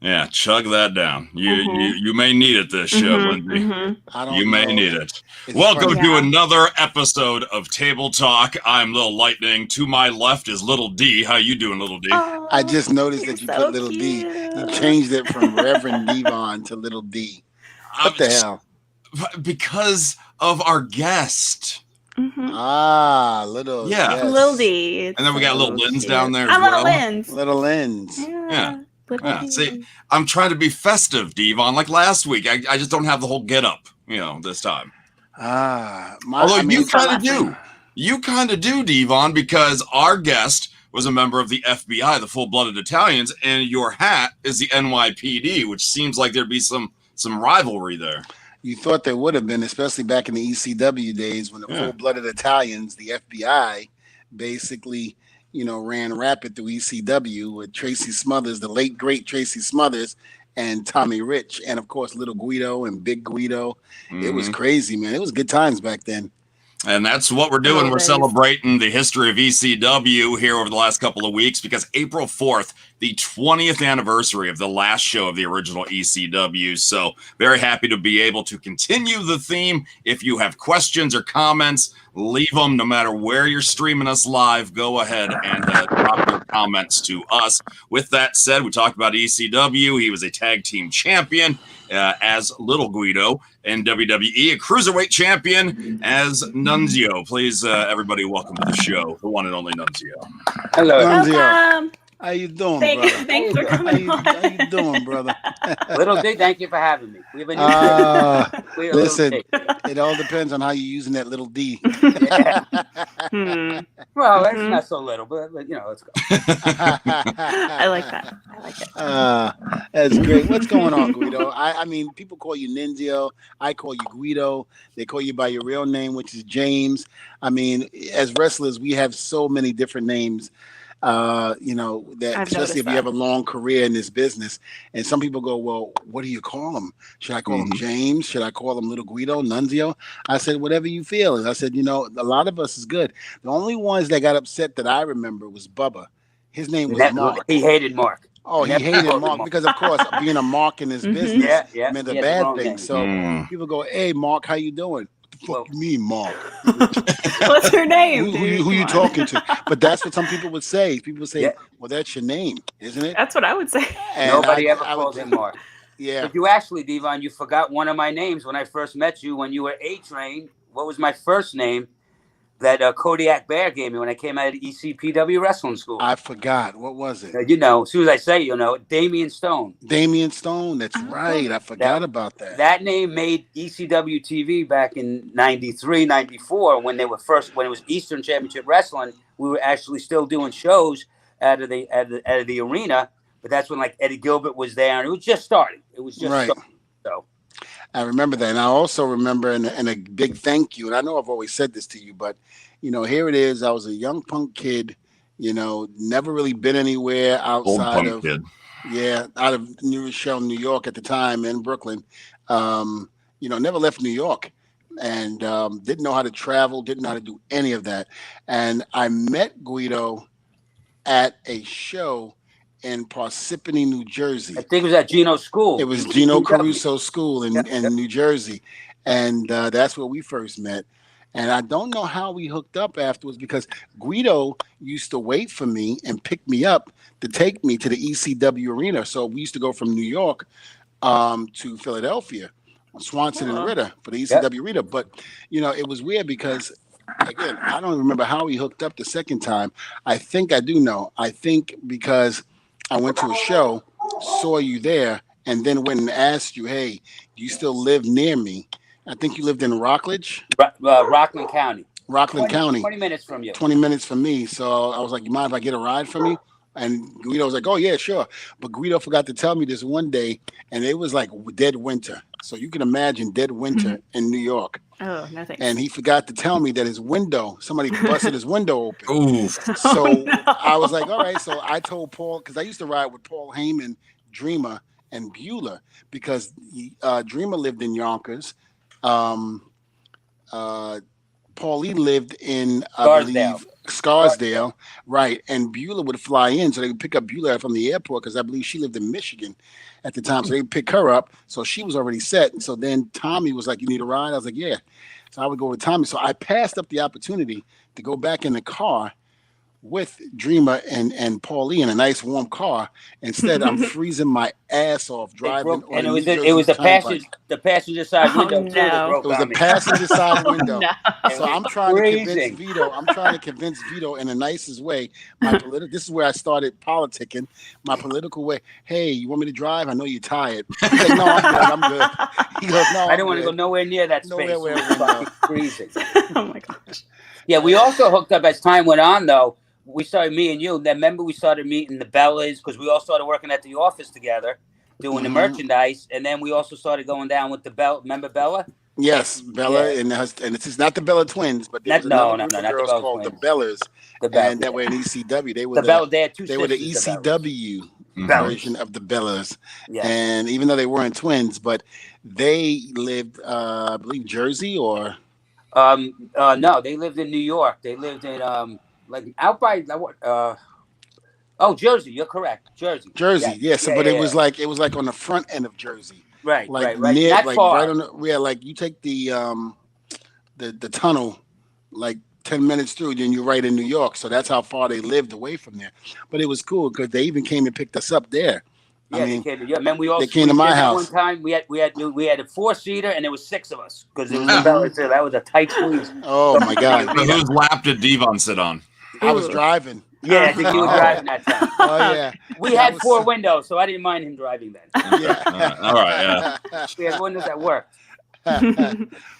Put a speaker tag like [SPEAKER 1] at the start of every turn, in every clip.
[SPEAKER 1] Yeah, chug that down. You may need it this show, Lindsay.
[SPEAKER 2] I don't
[SPEAKER 1] You
[SPEAKER 2] know.
[SPEAKER 1] may need it.
[SPEAKER 2] It's
[SPEAKER 1] Welcome
[SPEAKER 2] funny.
[SPEAKER 1] to another episode of Table Talk. I'm Little Lightning. To my left is Little D. How you doing, Little D?
[SPEAKER 3] Oh,
[SPEAKER 2] I just noticed that you
[SPEAKER 3] so
[SPEAKER 2] put Little D.
[SPEAKER 3] cute.
[SPEAKER 2] You changed it from Reverend Devon to Little D. What the hell?
[SPEAKER 1] Because of our guest.
[SPEAKER 2] Ah, little
[SPEAKER 1] Yeah.
[SPEAKER 2] yes.
[SPEAKER 3] Little D.
[SPEAKER 1] And then we got Little Linz down there as
[SPEAKER 3] I'm
[SPEAKER 1] well.
[SPEAKER 3] Little Linz.
[SPEAKER 2] Little Linz.
[SPEAKER 1] Yeah.
[SPEAKER 3] Little
[SPEAKER 1] Yeah.
[SPEAKER 3] D.
[SPEAKER 1] See, I'm trying to be festive, Devon, like last week. I just don't have the whole get up, this time. Although you kind of do. You kind of do, Devon, because our guest was a member of the FBI, the Full-Blooded Italians, and your hat is the NYPD, which seems like there'd be some rivalry there.
[SPEAKER 2] You thought there would have been, especially back in the ECW days when the Full-Blooded Italians, the FBI, basically, ran rapid through ECW with Tracy Smothers, the late, great Tracy Smothers, and Tommy Rich, and, of course, Little Guido and Big Guido. It was crazy, man. It was good times back then.
[SPEAKER 1] And that's what we're doing. We're celebrating the history of ECW here over the last couple of weeks because April 4th, the 20th anniversary of the last show of the original ECW. So very happy to be able to continue the theme. If you have questions or comments, leave them no matter where you're streaming us live. Go ahead and drop your comments to us. With that said, we talked about ECW. He was a tag team champion as Little Guido, and WWE, a cruiserweight champion as Nunzio. Please, everybody, welcome to the show, the one and only Nunzio.
[SPEAKER 2] Hello, Nunzio.
[SPEAKER 3] Welcome.
[SPEAKER 2] How you doing, brother?
[SPEAKER 3] Thanks for coming on.
[SPEAKER 2] How you doing, brother?
[SPEAKER 4] Little D, thank you for having me. We have a new
[SPEAKER 2] listen, it all depends on how you're using that little D.
[SPEAKER 4] Well, it's not so little, but let's go.
[SPEAKER 3] I like that. I like it.
[SPEAKER 2] That's great. What's going on, Guido? I mean, people call you Nunzio. I call you Guido. They call you by your real name, which is James. I mean, as wrestlers, we have so many different names. That especially if you have a long career in this business, and some people go, well, what do you call him? Should I call him James? Should I call him Little Guido, Nunzio? I said, whatever you feel. And I said, a lot of us is good. The only ones that got upset that I remember was Bubba. His name was Mark.
[SPEAKER 4] He hated Mark.
[SPEAKER 2] Oh, he hated Mark because, of course, being a Mark in his business meant a bad thing. So people go, hey, Mark, how you doing? Fuck me, Mark.
[SPEAKER 3] What's her name?
[SPEAKER 2] Who you talking to? But that's what some people would say. People say, well, that's your name, isn't it?
[SPEAKER 3] That's what I would say.
[SPEAKER 2] And
[SPEAKER 4] nobody ever calls him Mark.
[SPEAKER 2] Yeah.
[SPEAKER 4] But you actually, Devon, you forgot one of my names when I first met you when you were A-Train. What was my first name that Kodiak Bear gave me when I came out of ECPW Wrestling School?
[SPEAKER 2] I forgot. What was it?
[SPEAKER 4] As soon as I say, Damian Stone.
[SPEAKER 2] Damian Stone. That's right. I forgot about that.
[SPEAKER 4] That name made ECW TV back in 93, 94 when it was Eastern Championship Wrestling. We were actually still doing shows out of the arena, but that's when like Eddie Gilbert was there, and it was just starting. It was just starting, so.
[SPEAKER 2] I remember that. And I also remember, and a big thank you. And I know I've always said this to you, but, here it is. I was a young punk kid, never really been anywhere outside of, out of New Rochelle, New York at the time, in Brooklyn. Never left New York and didn't know how to travel, didn't know how to do any of that. And I met Guido at a show in Parsippany, New Jersey.
[SPEAKER 4] I think it was at Gino's school.
[SPEAKER 2] It was Gino Caruso's school in New Jersey. And that's where we first met. And I don't know how we hooked up afterwards because Guido used to wait for me and pick me up to take me to the ECW arena. So we used to go from New York to Philadelphia, Swanson and Ritter for the ECW arena. But, it was weird because, again, I don't remember how we hooked up the second time. I think I do know. I think because I went to a show, saw you there, and then went and asked you, hey, do you still live near me? I think you lived in Rockledge.
[SPEAKER 4] Rockland County.
[SPEAKER 2] 20
[SPEAKER 4] minutes from you.
[SPEAKER 2] 20 minutes from me. So I was like, you mind if I get a ride from you? And Guido was like, oh, yeah, sure. But Guido forgot to tell me this one day, and it was like dead winter. So you can imagine dead winter in New York.
[SPEAKER 3] Oh, no thanks.
[SPEAKER 2] And he forgot to tell me that his window, somebody busted his window open.
[SPEAKER 1] Ooh.
[SPEAKER 2] So I was like, all right. So I told Paul, because I used to ride with Paul Heyman, Dreamer, and Bueller, because Dreamer lived in Yonkers. Paulie lived in, I
[SPEAKER 4] Scarsdale.
[SPEAKER 2] believe, Scarsdale, right? And Beulah would fly in, so they would pick up Beulah from the airport because I believe she lived in Michigan at the time. So they would pick her up. So she was already set. And so then Tommy was like, "You need a ride?" I was like, "Yeah." So I would go with Tommy. So I passed up the opportunity to go back in the car with Dreamer and Paulie in a nice warm car. Instead, I'm freezing my ass off driving on
[SPEAKER 4] and
[SPEAKER 2] a
[SPEAKER 4] it was
[SPEAKER 2] New
[SPEAKER 4] it
[SPEAKER 2] Jersey
[SPEAKER 4] was the
[SPEAKER 2] turnpike.
[SPEAKER 4] passenger side
[SPEAKER 3] Oh,
[SPEAKER 4] window too that
[SPEAKER 3] no.
[SPEAKER 4] broke
[SPEAKER 2] It was
[SPEAKER 4] on
[SPEAKER 2] the
[SPEAKER 4] me.
[SPEAKER 2] passenger side
[SPEAKER 3] Oh,
[SPEAKER 2] window.
[SPEAKER 3] no.
[SPEAKER 2] So I'm trying to convince
[SPEAKER 4] Freezing.
[SPEAKER 2] Vito. I'm trying to convince Vito in the nicest way. This is where I started politicking. My political way. Hey, you want me to drive? I know you're tired. He's like, no, I'm good. I'm good. He goes, no,
[SPEAKER 4] I didn't want to go nowhere near that space.
[SPEAKER 2] Nowhere
[SPEAKER 4] It was
[SPEAKER 2] window.
[SPEAKER 4] fucking freezing.
[SPEAKER 3] Oh my gosh.
[SPEAKER 4] Yeah, we also hooked up as time went on, though. We started, me and you. Then remember, we started meeting the Bellas because we all started working at the office together, doing the merchandise. And then we also started going down with the Bella. Remember Bella?
[SPEAKER 2] Yes, Bella,
[SPEAKER 4] Yeah.
[SPEAKER 2] and it's not the Bella twins, but there was another group of
[SPEAKER 4] not the
[SPEAKER 2] girls
[SPEAKER 4] Bella
[SPEAKER 2] called
[SPEAKER 4] twins.
[SPEAKER 2] the Bellas,
[SPEAKER 4] The Bellas,
[SPEAKER 2] and that were in ECW. They were
[SPEAKER 4] the Bella. They had two
[SPEAKER 2] they were the
[SPEAKER 4] sisters,
[SPEAKER 2] ECW
[SPEAKER 4] Bellas.
[SPEAKER 2] version of the Bellas.
[SPEAKER 4] Yeah.
[SPEAKER 2] And even though they weren't twins, but they lived, I believe, Jersey or
[SPEAKER 4] No, they lived in New York. They lived in like out by Jersey. You're correct, Jersey.
[SPEAKER 2] Yeah. So, but it was like on the front end of Jersey.
[SPEAKER 4] Right,
[SPEAKER 2] Like
[SPEAKER 4] right.
[SPEAKER 2] near,
[SPEAKER 4] Not
[SPEAKER 2] like
[SPEAKER 4] far.
[SPEAKER 2] right on like you take the tunnel like 10 minutes through, then you're right in New York. So that's how far they lived away from there. But it was cool because they even came and picked us up there.
[SPEAKER 4] Yeah,
[SPEAKER 2] I mean,
[SPEAKER 4] man,
[SPEAKER 2] they came to my house.
[SPEAKER 4] One time we had a 4-seater and there was 6 of us because it was the Bellas too. That was a tight squeeze.
[SPEAKER 2] Oh my God!
[SPEAKER 1] So whose lap did Devon sit on?
[SPEAKER 2] I was driving.
[SPEAKER 4] Yeah, I think he was driving that time.
[SPEAKER 2] Oh yeah.
[SPEAKER 4] We had 4 windows, so I didn't mind him driving then.
[SPEAKER 2] Yeah.
[SPEAKER 1] All right. Yeah.
[SPEAKER 4] We had windows that worked.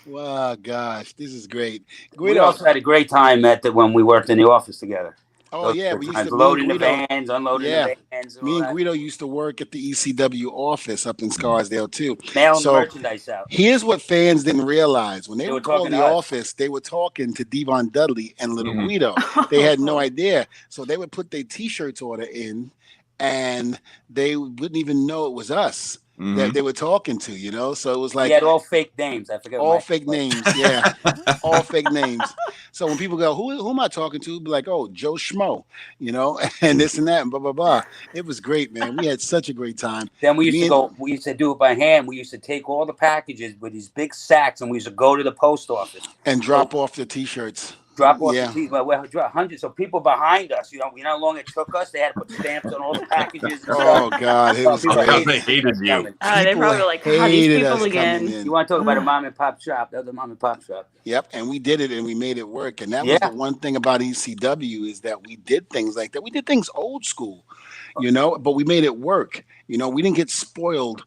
[SPEAKER 2] Wow, gosh, this is great.
[SPEAKER 4] We
[SPEAKER 2] Guido.
[SPEAKER 4] also had a great time when we worked in the office together.
[SPEAKER 2] Oh yeah, we used to
[SPEAKER 4] loading the
[SPEAKER 2] Guido,
[SPEAKER 4] vans, unloading the vans.
[SPEAKER 2] Me and Guido used to work at the ECW office up in Scarsdale too.
[SPEAKER 4] Mailing merchandise out.
[SPEAKER 2] Here's what fans didn't realize: when they were called the
[SPEAKER 4] talking to us.
[SPEAKER 2] office, they were talking to Devon Dudley and Little Guido. They had no idea, so they would put their T-shirts order in, and they wouldn't even know it was us that they were talking to. You know, so it was like
[SPEAKER 4] we had all fake names. I forget.
[SPEAKER 2] all fake names. Yeah, all fake names. So when people go, who am I talking to? Be like, oh, Joe Schmo, you know, and this and that, and blah blah blah. It was great, man. We had such a great time.
[SPEAKER 4] Then we used to do it by hand. We used to take all the packages with these big sacks, and we used to go to the post office
[SPEAKER 2] and drop off the T-shirts.
[SPEAKER 4] Drop off the T-shirts. Well, we had hundreds. So people behind us, you know how long it took us. They had to put stamps on all the packages. And
[SPEAKER 2] Oh God, it was great.
[SPEAKER 1] They hated you.
[SPEAKER 3] They probably were like, "How these people again?"
[SPEAKER 4] You want to talk about a mom and pop shop? That was a mom and pop shop.
[SPEAKER 2] Yep, and we did it, and we made it work. And that was the one thing about ECW is that we did things like that. We did things old school, you know, but we made it work. You know, we didn't get spoiled,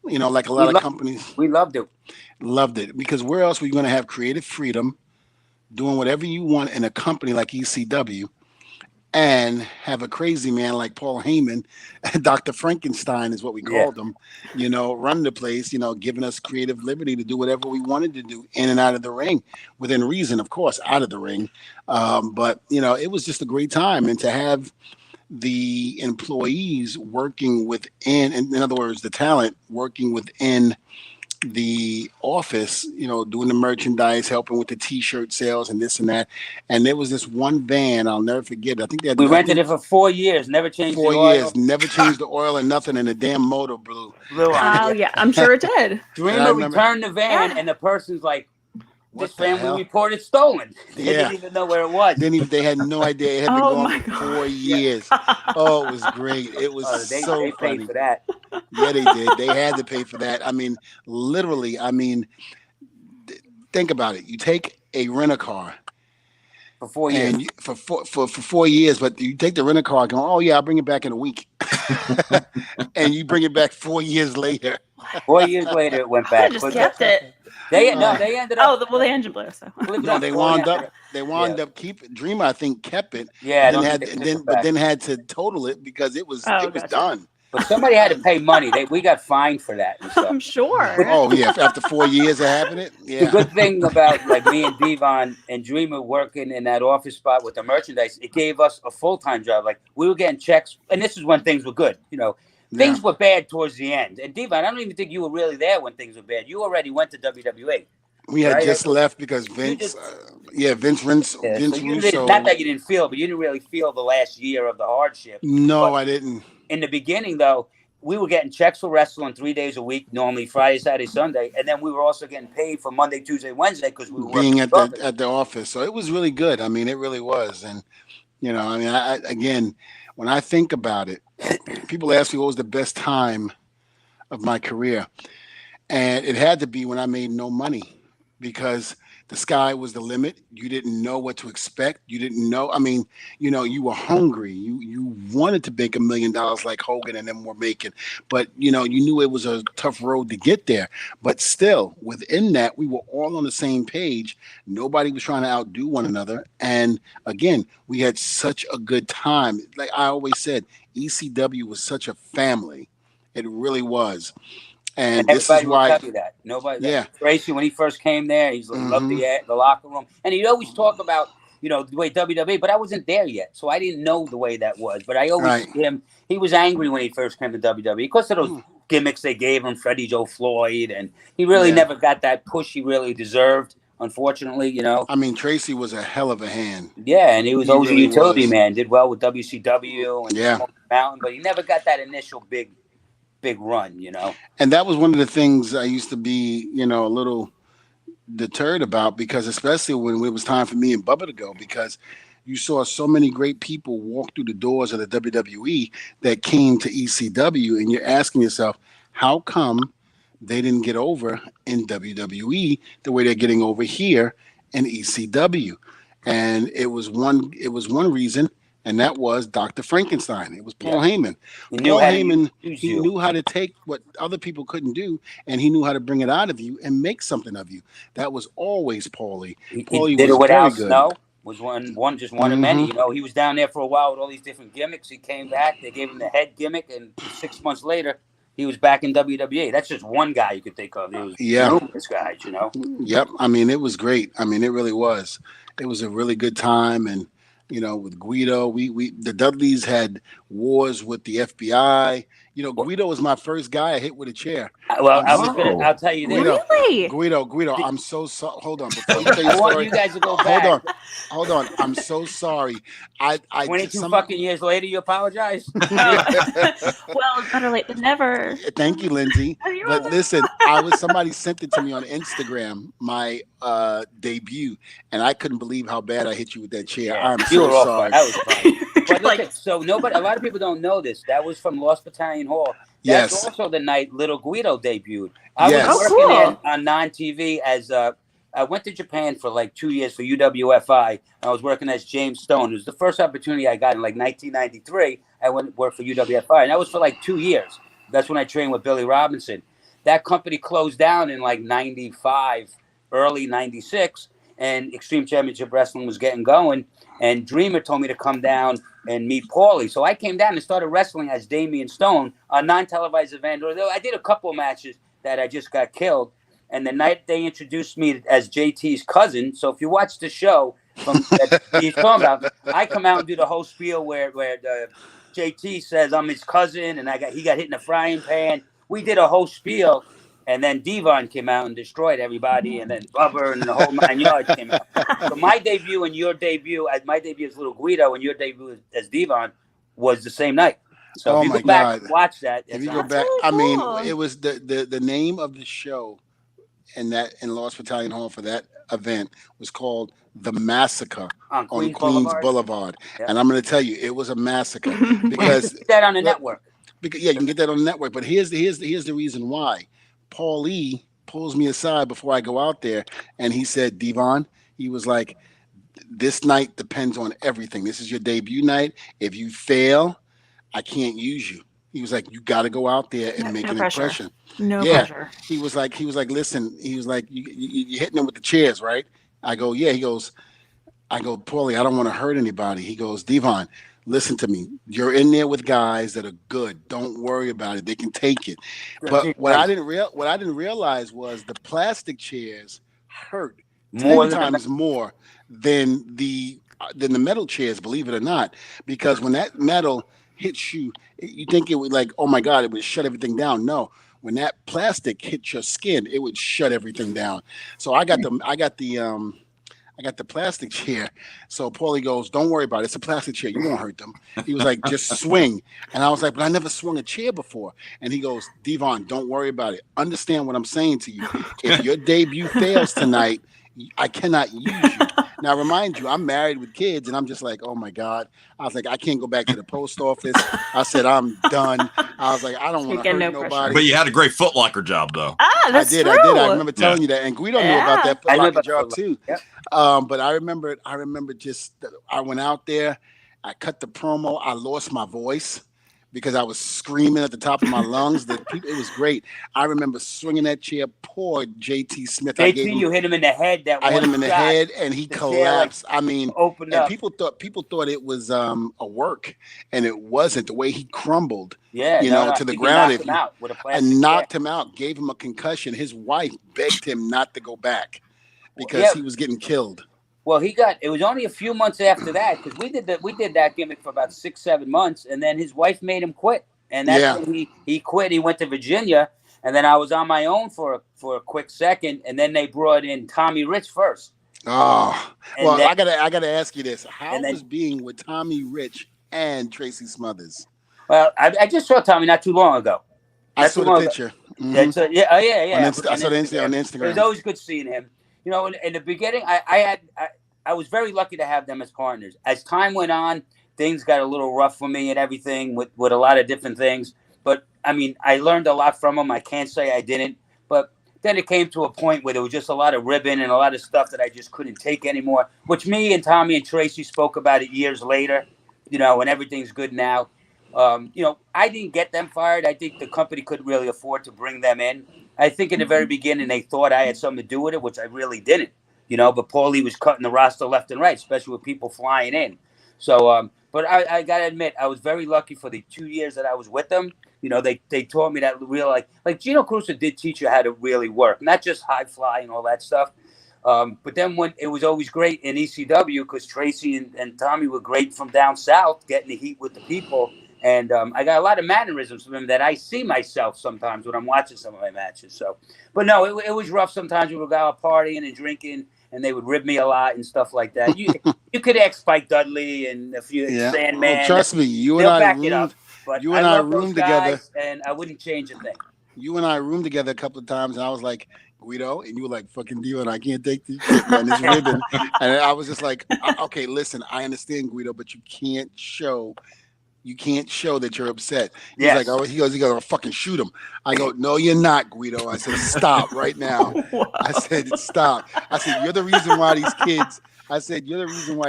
[SPEAKER 2] you know, like a lot of companies.
[SPEAKER 4] We loved it.
[SPEAKER 2] Loved it because where else were you going to have creative freedom, doing whatever you want in a company like ECW, and have a crazy man like Paul Heyman, Dr. Frankenstein is what we called him, you know, running the place, you know, giving us creative liberty to do whatever we wanted to do in and out of the ring, within reason, of course, out of the ring. But, you know, it was just a great time. And to have the employees working within, in other words, the talent working within the office, you know, doing the merchandise, helping with the T-shirt sales and this and that. And there was this one van, I'll never forget. I think they had
[SPEAKER 4] we rented it for 4 years, never changed
[SPEAKER 2] 4
[SPEAKER 4] the oil.
[SPEAKER 2] years, never changed the oil or nothing, and the damn motor blew.
[SPEAKER 3] Oh yeah, I'm sure it did.
[SPEAKER 4] Dreamer returned the van, and the person's like, "This van we reported stolen." They didn't even know where it was.
[SPEAKER 2] They had no idea. It had been gone for 4 years. Oh, it was great. It was
[SPEAKER 4] they
[SPEAKER 2] so
[SPEAKER 4] paid
[SPEAKER 2] funny.
[SPEAKER 4] for that.
[SPEAKER 2] Yeah, they did. They had to pay for that. I mean, literally. I mean, think about it. You take a rent-a-car
[SPEAKER 4] for 4 years,
[SPEAKER 2] and for 4 years, but you take the rent-a-car, going, "Oh yeah, I'll bring it back in a week," and you bring it back 4 years later.
[SPEAKER 4] 4 years later, it went back.
[SPEAKER 3] I just kept it.
[SPEAKER 4] They ended up.
[SPEAKER 3] Oh, well, the engine blew. So
[SPEAKER 2] no, they wound up keeping. Dreamer, I think, kept it.
[SPEAKER 4] Yeah,
[SPEAKER 2] then had to total it because it was done.
[SPEAKER 4] But somebody had to pay money. We got fined for that.
[SPEAKER 3] I'm sure.
[SPEAKER 2] Oh yeah, after 4 years of having it. Yeah.
[SPEAKER 4] The good thing about like me and Devon and Dreamer working in that office spot with the merchandise, it gave us a full-time job. Like we were getting checks, and this is when things were good. You know, things were bad towards the end. And Devon, I don't even think you were really there when things were bad. You already went to WWE.
[SPEAKER 2] We had
[SPEAKER 4] right?
[SPEAKER 2] just left because Vince, Vince
[SPEAKER 4] So you didn't,
[SPEAKER 2] Russo.
[SPEAKER 4] not that you didn't feel, but you didn't really feel the last year of the hardship.
[SPEAKER 2] No,
[SPEAKER 4] But
[SPEAKER 2] I didn't.
[SPEAKER 4] in the beginning, though, we were getting checks for wrestling 3 days a week, normally Friday, Saturday, Sunday, and then we were also getting paid for Monday, Tuesday, Wednesday because we were
[SPEAKER 2] Being
[SPEAKER 4] working
[SPEAKER 2] at the office, so it was really good. I mean, it really was, and I mean, I again, when I think about it, people ask me what was the best time of my career, and it had to be when I made no money because the sky was the limit. You didn't know what to expect. You didn't know. I mean, you were hungry. You wanted to make $1 million like Hogan and them were making, but you knew it was a tough road to get there. But still, within that, we were all on the same page. Nobody was trying to outdo one another. And again, we had such a good time. Like I always said, ECW was such a family. It really was. And
[SPEAKER 4] And
[SPEAKER 2] this is
[SPEAKER 4] everybody will
[SPEAKER 2] why,
[SPEAKER 4] tell you that. Nobody,
[SPEAKER 2] yeah.
[SPEAKER 4] Tracy, when he first came there, he loved
[SPEAKER 2] Hmm.
[SPEAKER 4] the locker room, and he'd always talk about the way WWE. But I wasn't there yet, so I didn't know the way that was. But I always
[SPEAKER 2] Right.
[SPEAKER 4] see him. He was angry when he first came to WWE because of those gimmicks they gave him, Freddie Joe Floyd, and he really
[SPEAKER 2] Yeah.
[SPEAKER 4] never got that push he really deserved. Unfortunately,
[SPEAKER 2] I mean, Tracy was a hell of a hand.
[SPEAKER 4] Yeah, and he was
[SPEAKER 2] He
[SPEAKER 4] always a
[SPEAKER 2] really
[SPEAKER 4] utility
[SPEAKER 2] was.
[SPEAKER 4] man. Did well with WCW and
[SPEAKER 2] Yeah.
[SPEAKER 4] Smoky Mountain, but he never got that initial big run.
[SPEAKER 2] And that was one of the things I used to be, a little deterred about because especially when it was time for me and Bubba to go because you saw so many great people walk through the doors of the WWE that came to ECW and you're asking yourself, how come they didn't get over in WWE the way they're getting over here in ECW? And it was one reason, and that was Dr. Frankenstein. It was Paul Heyman.
[SPEAKER 4] He knew
[SPEAKER 2] Paul
[SPEAKER 4] how to
[SPEAKER 2] Heyman,
[SPEAKER 4] use
[SPEAKER 2] he
[SPEAKER 4] you.
[SPEAKER 2] knew how to take what other people couldn't do, and he knew how to bring it out of you and make something of you. That was always Paulie.
[SPEAKER 4] He
[SPEAKER 2] Paulie
[SPEAKER 4] did
[SPEAKER 2] was
[SPEAKER 4] it with
[SPEAKER 2] very
[SPEAKER 4] Al
[SPEAKER 2] good.
[SPEAKER 4] Snow. Was just one of many.
[SPEAKER 2] Hmm.
[SPEAKER 4] He was down there for a while with all these different gimmicks. He came back. They gave him the head gimmick, and 6 months later, he was back in WWE. That's just one guy you could think of. There was
[SPEAKER 2] Yeah.
[SPEAKER 4] numerous guys.
[SPEAKER 2] Yep. I mean, it was great. I mean, it really was. It was a really good time, and with Guido, we the Dudleys had wars with the FBI. Guido was my first guy I hit with a chair.
[SPEAKER 4] Well,
[SPEAKER 2] I'm
[SPEAKER 4] I'll tell you this.
[SPEAKER 2] Guido,
[SPEAKER 3] Really?
[SPEAKER 2] Guido. I'm so sorry. Hold on, before you tell your
[SPEAKER 4] I want
[SPEAKER 2] story.
[SPEAKER 4] you guys to go
[SPEAKER 2] Hold
[SPEAKER 4] back.
[SPEAKER 2] on, hold on. I'm so sorry. I
[SPEAKER 4] 22 fucking years later, you apologize?
[SPEAKER 3] Well, it's better late than never.
[SPEAKER 2] Thank you, Lindsay.
[SPEAKER 3] Oh, you're
[SPEAKER 2] But
[SPEAKER 3] welcome.
[SPEAKER 2] listen, somebody sent it to me on Instagram, my debut, and I couldn't believe how bad I hit you with that chair. I'm
[SPEAKER 4] you
[SPEAKER 2] so
[SPEAKER 4] were off.
[SPEAKER 2] sorry.
[SPEAKER 4] That was fun. But
[SPEAKER 3] Like-
[SPEAKER 4] listen, so a lot of people don't know this. That was from Lost Battalion Hall. That's
[SPEAKER 2] Yes.
[SPEAKER 4] also the night Little Guido debuted. I
[SPEAKER 2] Yes.
[SPEAKER 4] was
[SPEAKER 3] Oh,
[SPEAKER 4] working
[SPEAKER 3] cool.
[SPEAKER 4] on non-TV as I went to Japan for like 2 years for UWFI. I was working as James Stone. It was the first opportunity I got in like 1993. I went to work for UWFI, and that was for like 2 years. That's when I trained with Billy Robinson. That company closed down in like 95, early 96, and Extreme Championship Wrestling was getting going. And Dreamer told me to come down and meet Paulie. So I came down and started wrestling as Damian Stone, a non-televised event. Although I did a couple of matches that I just got killed. And the night they introduced me as JT's cousin. So if you watch the show that he's talking about, I come out and do the whole spiel where the JT says I'm his cousin, and he got hit in the frying pan. We did a whole spiel, and then Devon came out and destroyed everybody, and then Bubber and the whole 9 yards came out. So my debut and your debut, my debut as Little Guido and your debut as Devon was the same night. So if you
[SPEAKER 2] my
[SPEAKER 4] go back
[SPEAKER 2] God.
[SPEAKER 4] and watch that,
[SPEAKER 2] If
[SPEAKER 4] it's
[SPEAKER 2] you go
[SPEAKER 4] on.
[SPEAKER 2] back,
[SPEAKER 3] really
[SPEAKER 2] I mean,
[SPEAKER 3] cool.
[SPEAKER 2] it was the name of the show in Lost Battalion Hall for that event was called The Massacre
[SPEAKER 4] on
[SPEAKER 2] on
[SPEAKER 4] Queens
[SPEAKER 2] Queens
[SPEAKER 4] Boulevard.
[SPEAKER 2] Boulevard.
[SPEAKER 4] Yeah.
[SPEAKER 2] And I'm going to tell you, it was a massacre because
[SPEAKER 4] Put that on the
[SPEAKER 2] Look,
[SPEAKER 4] network.
[SPEAKER 2] yeah, you can get that on the network. But here's the reason why. Paul Lee pulls me aside before I go out there, and he said, Devon, he was like, this night depends on everything. This is your debut night. If you fail, I can't use you. He was like, you got to go out there and make
[SPEAKER 3] No
[SPEAKER 2] an
[SPEAKER 3] pressure.
[SPEAKER 2] impression.
[SPEAKER 3] No
[SPEAKER 2] Yeah.
[SPEAKER 3] pressure.
[SPEAKER 2] He was like, listen. He was like, you're hitting them with the chairs, right? I go, yeah. He goes, Paulie, I don't want to hurt anybody. He goes, Devon, listen to me. You're in there with guys that are good. Don't worry about it. They can take it. But what I didn't realize was the plastic chairs hurt
[SPEAKER 4] More
[SPEAKER 2] 10
[SPEAKER 4] than
[SPEAKER 2] times more than the metal chairs, believe it or not, because when that metal hits you, you think it would like, oh my God, it would shut everything down. No, when that plastic hits your skin, it would shut everything down. So I got the plastic chair. So Paulie goes, don't worry about it. It's a plastic chair. You won't hurt them. He was like, just swing. And I was like, but I never swung a chair before. And he goes, Devon, don't worry about it. Understand what I'm saying to you. If your debut fails tonight, I cannot use you. Now, remind you, I'm married with kids, and I'm just like, oh my God. I was like, I can't go back to the post office. I said, I'm done. I was like, I don't want to hurt nobody.
[SPEAKER 1] But you had a great Foot Locker job, though.
[SPEAKER 3] That's
[SPEAKER 2] I did.
[SPEAKER 3] true.
[SPEAKER 2] I remember telling you that, and Guido knew about that Foot Locker job too.
[SPEAKER 4] Yep.
[SPEAKER 2] But I remember just I went out there, I cut the promo, I lost my voice because I was screaming at the top of my lungs. It was great. I remember swinging that chair. Poor JT Smith.
[SPEAKER 4] You hit him in the head.
[SPEAKER 2] I hit him in the head, and he collapsed. I mean,
[SPEAKER 4] opened up.
[SPEAKER 2] People thought it was a work, and it wasn't. The way he crumbled, to the ground, knocked him out, gave him a concussion. His wife begged him not to go back because he was getting killed.
[SPEAKER 4] Well, it was only a few months after that because we did that gimmick for about 6-7 months, and then his wife made him quit, and that's when he quit. He went to Virginia, and then I was on my own for a quick second, and then they brought in Tommy Rich first.
[SPEAKER 2] Oh, well, I gotta ask you this: how was being with Tommy Rich and Tracy Smothers?
[SPEAKER 4] Well, I just saw Tommy not too long ago.
[SPEAKER 2] I saw the picture.
[SPEAKER 4] Mm-hmm. I saw the
[SPEAKER 2] Instagram. On Instagram.
[SPEAKER 4] It was always good seeing him. You know, in the beginning, I was very lucky to have them as partners. As time went on, things got a little rough for me and everything with a lot of different things. But, I mean, I learned a lot from them. I can't say I didn't. But then it came to a point where there was just a lot of ribbon and a lot of stuff that I just couldn't take anymore, which me and Tommy and Tracy spoke about it years later, and everything's good now. I didn't get them fired. I think the company couldn't really afford to bring them in. I think in the very beginning they thought I had something to do with it, which I really didn't, but Paulie was cutting the roster left and right, especially with people flying in. So, but I got to admit, I was very lucky for the 2 years that I was with them. They taught me that real, like Gino Crusoe did teach you how to really work, not just high fly and all that stuff. But then when it was always great in ECW because Tracy and Tommy were great from down south, getting the heat with the people. And I got a lot of mannerisms from him that I see myself sometimes when I'm watching some of my matches. So, but no, it was rough sometimes. We would go out partying and drinking, and they would rib me a lot and stuff like that. You could ask Spike Dudley and a few Sandman.
[SPEAKER 2] Oh, trust me, you and I roomed together,
[SPEAKER 4] and I wouldn't change a thing.
[SPEAKER 2] You and I roomed together a couple of times, and I was like, Guido, and you were like, fucking Dion, I can't take this shit, man, this ribbon. And I was just like, okay, listen, I understand, Guido, but you can't show that you're upset. He's like, oh, he goes, I'll fucking shoot him. I go, no, you're not, Guido. I said, stop right now.
[SPEAKER 3] Wow.
[SPEAKER 2] I said, stop. I said, you're the reason why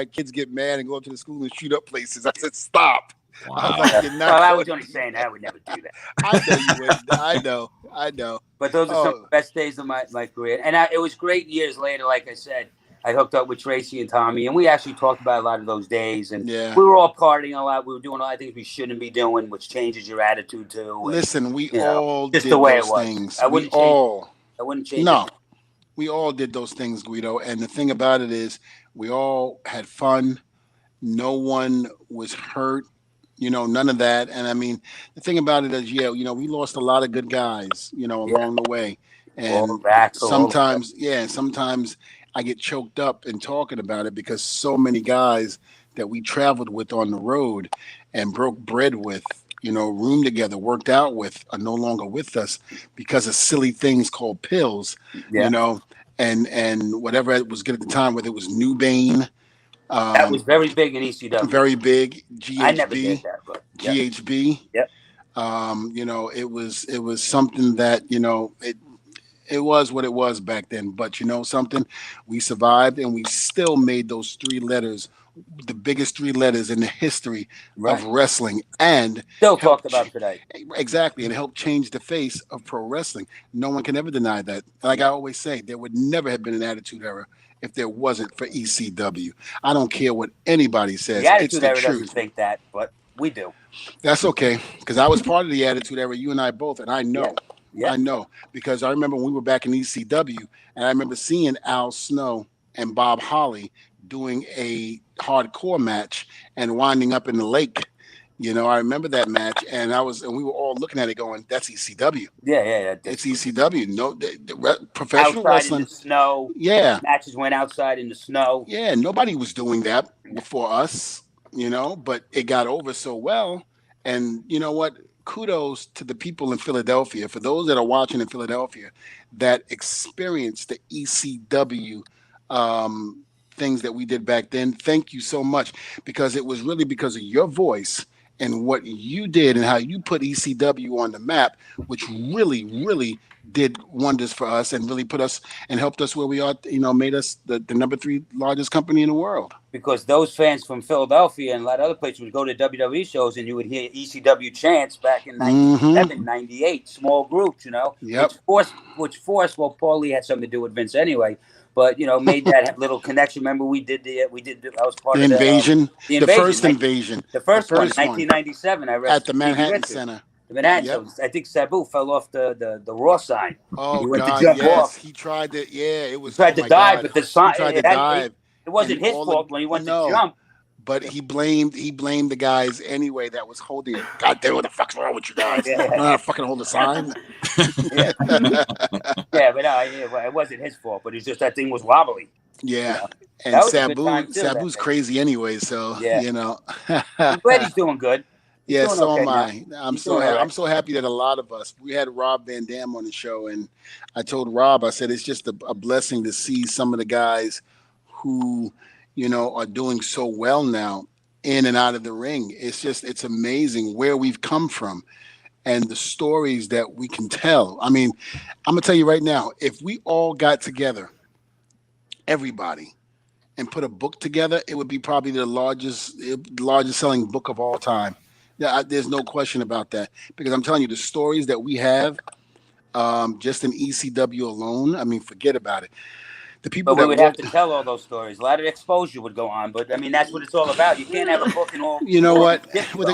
[SPEAKER 2] kids get mad and go up to the school and shoot up places. I said, stop.
[SPEAKER 1] Wow.
[SPEAKER 2] I was like, you're not.
[SPEAKER 4] Well, I was only saying I would never do that.
[SPEAKER 2] I know you would. I know.
[SPEAKER 4] But those are some of the best days of my career. And it was great years later, like I said. I hooked up with Tracy and Tommy, and we actually talked about a lot of those days. And we were all partying a lot. We were doing a lot of things we shouldn't be doing, which changes your attitude too. And,
[SPEAKER 2] listen, we all did
[SPEAKER 4] the way
[SPEAKER 2] those
[SPEAKER 4] it was.
[SPEAKER 2] things.
[SPEAKER 4] I wouldn't change
[SPEAKER 2] No,
[SPEAKER 4] it.
[SPEAKER 2] we all did those things, Guido. And the thing about it is, we all had fun. No one was hurt. None of that. And I mean, the thing about it is, we lost a lot of good guys, along the way. And sometimes I get choked up in talking about it because so many guys that we traveled with on the road and broke bread with, roomed together, worked out with, are no longer with us because of silly things called pills, and whatever it was good at the time, whether it was New Bane.
[SPEAKER 4] That was very big in ECW.
[SPEAKER 2] Very big. GHB.
[SPEAKER 4] I never did that, but
[SPEAKER 2] GHB.
[SPEAKER 4] Yep.
[SPEAKER 2] It was something that, it was what it was back then, but something, we survived and we still made those 3 letters, the biggest 3 letters in the history of wrestling, and
[SPEAKER 4] still talked about today.
[SPEAKER 2] Exactly, and it helped change the face of pro wrestling. No one can ever deny that. Like I always say, there would never have been an Attitude Era if there wasn't for ECW. I don't care what anybody says.
[SPEAKER 4] The Attitude Era
[SPEAKER 2] truth.
[SPEAKER 4] doesn't think that, but we do.
[SPEAKER 2] That's okay, because I was part of the Attitude Era. You and I both, and I know.
[SPEAKER 4] Yeah. Yeah.
[SPEAKER 2] I know, because I remember when we were back in ECW, and I remember seeing Al Snow and Bob Holly doing a hardcore match and winding up in the lake, I remember that match, and we were all looking at it going, "That's ECW.
[SPEAKER 4] Yeah.
[SPEAKER 2] It's ECW. No, professional
[SPEAKER 4] Outside in
[SPEAKER 2] wrestling.
[SPEAKER 4] the snow.
[SPEAKER 2] Yeah,
[SPEAKER 4] Matches went outside in the snow.
[SPEAKER 2] yeah. Nobody was doing that before us, but it got over so well. And you know what? Kudos to the people in Philadelphia. For those that are watching in Philadelphia, that experienced the ECW things that we did back then. Thank you so much, because it was really because of your voice and what you did and how you put ECW on the map, which really, really did wonders for us and really put us and helped us where we are, made us the number 3 largest company in the world.
[SPEAKER 4] Because those fans from Philadelphia and a lot of other places would go to WWE shows and you would hear ECW chants back in 97, 98, small groups,
[SPEAKER 2] Yep.
[SPEAKER 4] which forced, well, Paulie had something to do with Vince anyway, but, made that little connection. Remember, I was part
[SPEAKER 2] The
[SPEAKER 4] of
[SPEAKER 2] invasion,
[SPEAKER 4] the
[SPEAKER 2] first invasion.
[SPEAKER 4] The first one,
[SPEAKER 2] 1997.
[SPEAKER 4] 1997. I
[SPEAKER 2] At the Manhattan Center.
[SPEAKER 4] The Manhattan.
[SPEAKER 2] Yep.
[SPEAKER 4] So I think Sabu fell off the Raw sign.
[SPEAKER 2] Oh,
[SPEAKER 4] he went
[SPEAKER 2] God,
[SPEAKER 4] to jump off.
[SPEAKER 2] He tried to, it was.
[SPEAKER 4] He tried to dive, but the sign.
[SPEAKER 2] He tried to dive.
[SPEAKER 4] It wasn't his fault when he went to jump.
[SPEAKER 2] But he blamed the guys anyway that was holding it. God damn, what the fuck's wrong with you guys? I don't know how to fucking hold a sign.
[SPEAKER 4] Yeah, but it wasn't his fault. But it's just that thing was wobbly.
[SPEAKER 2] Yeah, and Sabu's crazy anyway. So
[SPEAKER 4] I'm glad he's doing good.
[SPEAKER 2] Yeah, so am I. I'm so happy that a lot of us. We had Rob Van Dam on the show, and I told Rob, I said it's just a blessing to see some of the guys who are doing so well now in and out of the ring. It's amazing where we've come from and the stories that we can tell. I mean, I'm gonna tell you right now, if we all got together, everybody, and put a book together, it would be probably the largest selling book of all time. There's no question about that, because I'm telling you, the stories that we have, just in ECW alone, I mean, forget about it. The people
[SPEAKER 4] we would have to tell all those stories. A lot of exposure would go on, but I mean, that's what it's all about. You can't have a book and all.
[SPEAKER 2] You know what? What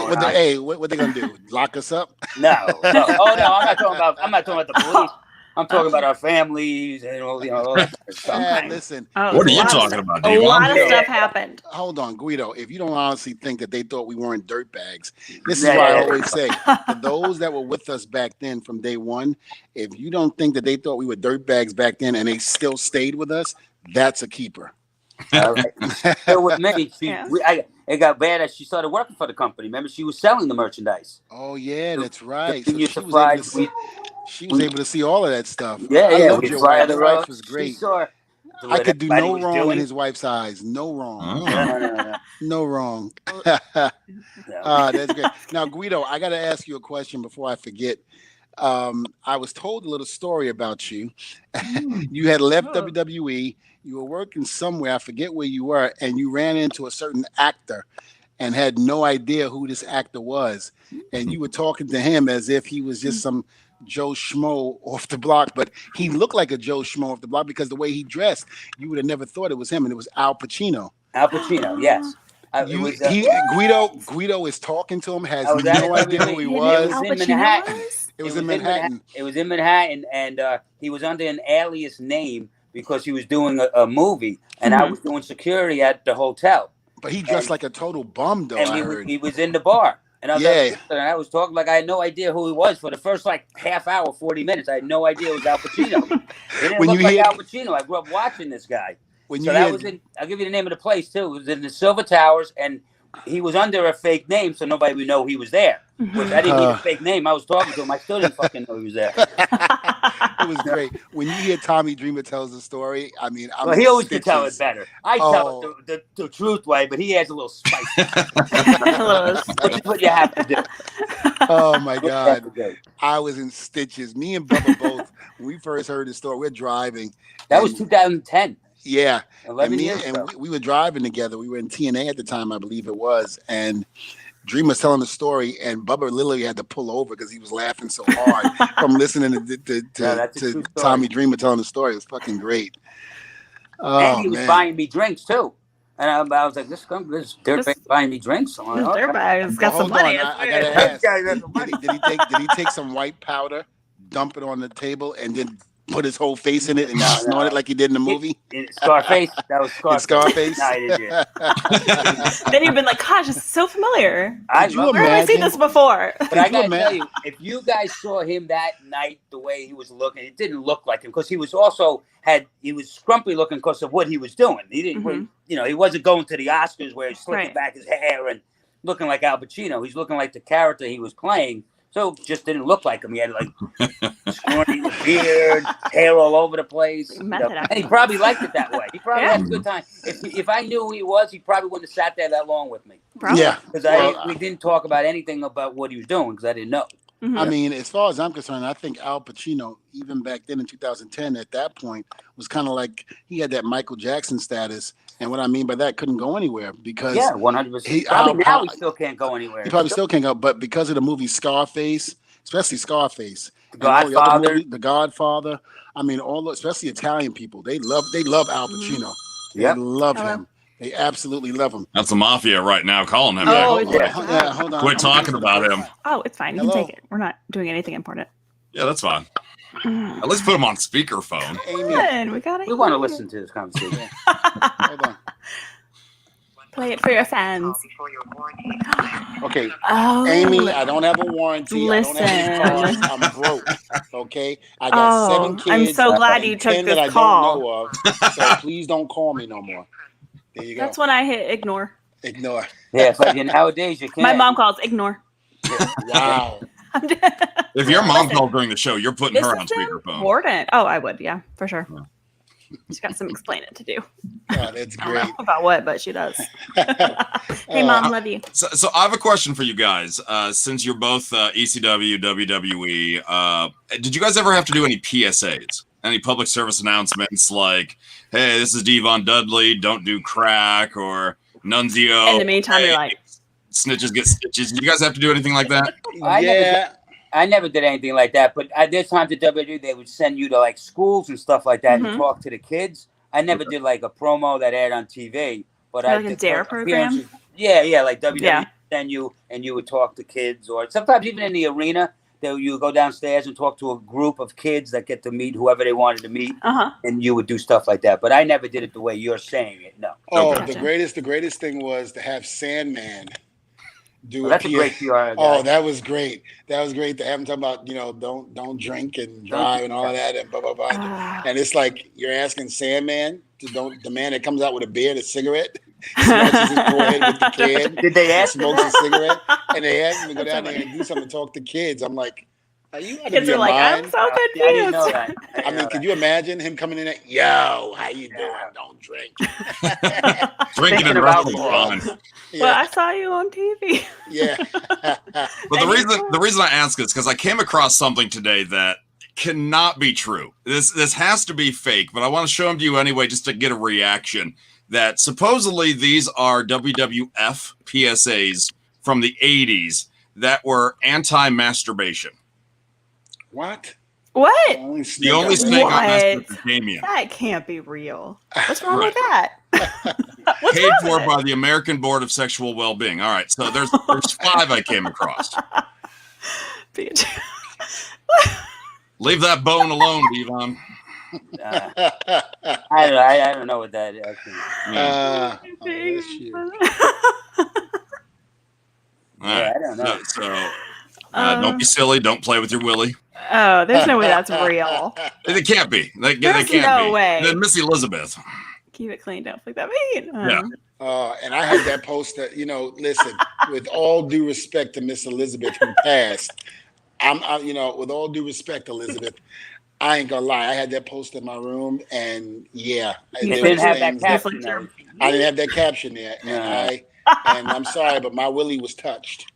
[SPEAKER 2] they gonna do? Lock us up?
[SPEAKER 4] No. Oh no, I'm not talking about the police. I'm talking about our families and all that stuff.
[SPEAKER 2] Listen.
[SPEAKER 1] What are you talking about, Dave?
[SPEAKER 3] A lot of stuff happened.
[SPEAKER 2] Hold on, Guido. If you don't honestly think that they thought we weren't dirtbags, this is why I always say, for those that were with us back then from day one, if you don't think that they thought we were dirtbags back then and they still stayed with us, that's a keeper.
[SPEAKER 4] All right. So with me, it got bad as she started working for the company. Remember, she was selling the merchandise.
[SPEAKER 2] Oh yeah, that's right.
[SPEAKER 4] So
[SPEAKER 2] she was able to see all of that stuff.
[SPEAKER 4] Yeah.
[SPEAKER 2] Your wife was great. I could do no wrong in his wife's eyes. No wrong. No wrong. That's great. Now, Guido, I got to ask you a question before I forget. I was told a little story about you. You had left WWE. You were working somewhere. I forget where you were, and you ran into a certain actor and had no idea who this actor was. And you were talking to him as if he was just some Joe Schmo off the block, but he looked like a Joe Schmo off the block because the way he dressed, you would have never thought it was him, and it was Al Pacino.
[SPEAKER 4] Al Pacino, yes.
[SPEAKER 2] Guido is talking to him, has no idea who he was.
[SPEAKER 4] It was in Manhattan.
[SPEAKER 2] It was in Manhattan.
[SPEAKER 4] It was in Manhattan, and he was under an alias name because he was doing a movie, and I was doing security at the hotel.
[SPEAKER 2] But he dressed like a total bum, though.
[SPEAKER 4] And he was in the bar. And I was talking like I had no idea who he was for the first half hour, 40 minutes. I had no idea it was Al Pacino. It didn't look like Al Pacino. I grew up watching this guy. I'll give you the name of the place too. It was in the Silver Towers, and he was under a fake name, so nobody would know he was there. Which I didn't need a fake name. I was talking to him. I still didn't fucking know he was there.
[SPEAKER 2] It was great. When you hear Tommy Dreamer tells the story, I mean,
[SPEAKER 4] he always could tell it better. I tell it the truth way, but he has a little spice. Which is what you have to do.
[SPEAKER 2] Oh my God. I was in stitches. Me and Bubba both, when we first heard the story, we're driving.
[SPEAKER 4] That was 2010.
[SPEAKER 2] Yeah.
[SPEAKER 4] 11 years ago.
[SPEAKER 2] We were driving together. We were in TNA at the time, I believe it was. And Dream was telling the story, and Bubba literally had to pull over because he was laughing so hard from listening to Tommy Dreamer telling the story. It was fucking great.
[SPEAKER 4] And he was buying me drinks too. And I was like, this dirtbag buying me drinks.
[SPEAKER 3] This dirtbag's got some money.
[SPEAKER 2] I gotta ask. Did he take some white powder, dump it on the table, and then put his whole face in it and snort it like he did in the movie?
[SPEAKER 4] Scarface. That was Scarface.
[SPEAKER 2] Scarface?
[SPEAKER 4] No, he didn't.
[SPEAKER 3] Then you've been like, gosh, this is so familiar.
[SPEAKER 2] Where have
[SPEAKER 3] I seen this before?
[SPEAKER 4] But I gotta tell you, if you guys saw him that night, the way he was looking, it didn't look like him because he was also he was scrumpy looking because of what he was doing. He didn't, he wasn't going to the Oscars where he's slicking back his hair and looking like Al Pacino. He's looking like the character he was playing. So just didn't look like him. He had like snorty beard, hair all over the place. And he probably liked it that way. He probably had a good time. If I knew who he was, he probably wouldn't have sat there that long with me.
[SPEAKER 3] Probably.
[SPEAKER 2] Yeah.
[SPEAKER 4] Because we didn't talk about anything about what he was doing because I didn't know.
[SPEAKER 2] I mean, as far as I'm concerned, I think Al Pacino, even back then in 2010, at that point, was kind of like he had that Michael Jackson status. And what I mean by that, couldn't go anywhere because
[SPEAKER 4] 100%. Now he still can't go anywhere.
[SPEAKER 2] He probably still can't go, but because of the movie Scarface, especially Scarface,
[SPEAKER 4] The Godfather,
[SPEAKER 2] The Godfather. I mean, especially Italian people, they love Al Pacino. They love him. They absolutely love him.
[SPEAKER 1] That's the mafia right now calling him.
[SPEAKER 2] Hold on.
[SPEAKER 1] Quit talking about him.
[SPEAKER 3] Oh, it's fine. You can take it. We're not doing anything important.
[SPEAKER 1] Yeah, that's fine. At least put him on speakerphone.
[SPEAKER 2] Amy.
[SPEAKER 4] We want to listen to this conversation.
[SPEAKER 2] Hold on.
[SPEAKER 3] Play it for your fans.
[SPEAKER 2] Okay.
[SPEAKER 3] Oh,
[SPEAKER 2] Amy, I don't have a warranty.
[SPEAKER 3] Listen.
[SPEAKER 2] I don't have any cars. I'm broke. Okay. I got 7 kids.
[SPEAKER 3] I'm so glad you took
[SPEAKER 2] 10
[SPEAKER 3] this
[SPEAKER 2] that I
[SPEAKER 3] call.
[SPEAKER 2] don't know of. So please don't call me no more. There you go.
[SPEAKER 3] That's when I hit ignore.
[SPEAKER 2] Ignore.
[SPEAKER 4] Yeah, but nowadays you can't.
[SPEAKER 3] My mom calls ignore.
[SPEAKER 2] Wow.
[SPEAKER 1] If your mom called during the show, you're putting her on speakerphone.
[SPEAKER 3] Important. Oh, I would. Yeah, for sure. She's got some explaining to do.
[SPEAKER 2] Oh, that's
[SPEAKER 3] I don't
[SPEAKER 2] great.
[SPEAKER 3] know about what, but she does. Hey, Mom, love you.
[SPEAKER 1] So I have a question for you guys. Since you're both ECW, WWE, did you guys ever have to do any PSAs? Any public service announcements like, hey, this is Devon Dudley, don't do crack, or Nunzio.
[SPEAKER 3] In the meantime, you're like,
[SPEAKER 1] snitches get stitches. Did you guys have to do anything like that?
[SPEAKER 4] I never did anything like that, but there's times at WWE they would send you to like schools and stuff like that and talk to the kids. I never did like a promo that aired on TV, but I
[SPEAKER 3] like a
[SPEAKER 4] did
[SPEAKER 3] dare program.
[SPEAKER 4] Yeah, like WWE send you and you would talk to kids, or sometimes even in the arena, you would go downstairs and talk to a group of kids that get to meet whoever they wanted to meet, and you would do stuff like that. But I never did it the way you're saying it. No.
[SPEAKER 2] Oh,
[SPEAKER 1] Okay.
[SPEAKER 2] the greatest thing was to have Sandman do
[SPEAKER 4] that's a great PR guy.
[SPEAKER 2] Oh, that was great. That was great to have him talk about, don't drink and drive and all of that and blah, blah, blah. And it's like you're asking Sandman, the man that comes out with a beer and a cigarette, scratches his forehead with the can.
[SPEAKER 4] Did they ask him?
[SPEAKER 2] Smokes a cigarette. And they asked him to go down there and do something, talk to kids. I'm like, are you out of
[SPEAKER 3] Kids
[SPEAKER 2] your
[SPEAKER 3] are like,
[SPEAKER 2] mind?
[SPEAKER 3] I'm so confused.
[SPEAKER 4] I didn't know that.
[SPEAKER 2] I mean, could you imagine him coming in there? Yo, how you doing? Don't drink.
[SPEAKER 1] Drinking and
[SPEAKER 4] about
[SPEAKER 1] wrestling.
[SPEAKER 3] Well, I saw you on TV.
[SPEAKER 2] Yeah.
[SPEAKER 1] But the reason I ask is because I came across something today that cannot be true. This has to be fake, but I want to show them to you anyway just to get a reaction. That supposedly these are WWF PSAs from the 80s that were anti-masturbation.
[SPEAKER 2] What?
[SPEAKER 3] What?
[SPEAKER 1] The only snake on Mesopotamia.
[SPEAKER 3] That can't be real. What's wrong with that? What's
[SPEAKER 1] Paid
[SPEAKER 3] wrong
[SPEAKER 1] for
[SPEAKER 3] with
[SPEAKER 1] by the American Board of Sexual Well-Being. All right, so there's 5 I came across.
[SPEAKER 3] Bitch.
[SPEAKER 1] Leave that bone alone, Devon.
[SPEAKER 4] I don't know what that is.
[SPEAKER 1] I
[SPEAKER 4] don't know.
[SPEAKER 1] So don't be silly. Don't play with your willy.
[SPEAKER 3] Oh, there's no way that's real.
[SPEAKER 1] It can't be. They
[SPEAKER 3] There's
[SPEAKER 1] can't
[SPEAKER 3] no
[SPEAKER 1] be.
[SPEAKER 3] way.
[SPEAKER 1] Then Miss Elizabeth.
[SPEAKER 3] Keep it clean. Don't flick that mean.
[SPEAKER 1] Yeah.
[SPEAKER 2] And I had that poster, listen, with all due respect to Miss Elizabeth who passed, with all due respect, Elizabeth, I ain't gonna lie. I had that poster in my room, and
[SPEAKER 4] you didn't have that caption.
[SPEAKER 2] I didn't have that caption there, and I'm sorry, but my willy was touched.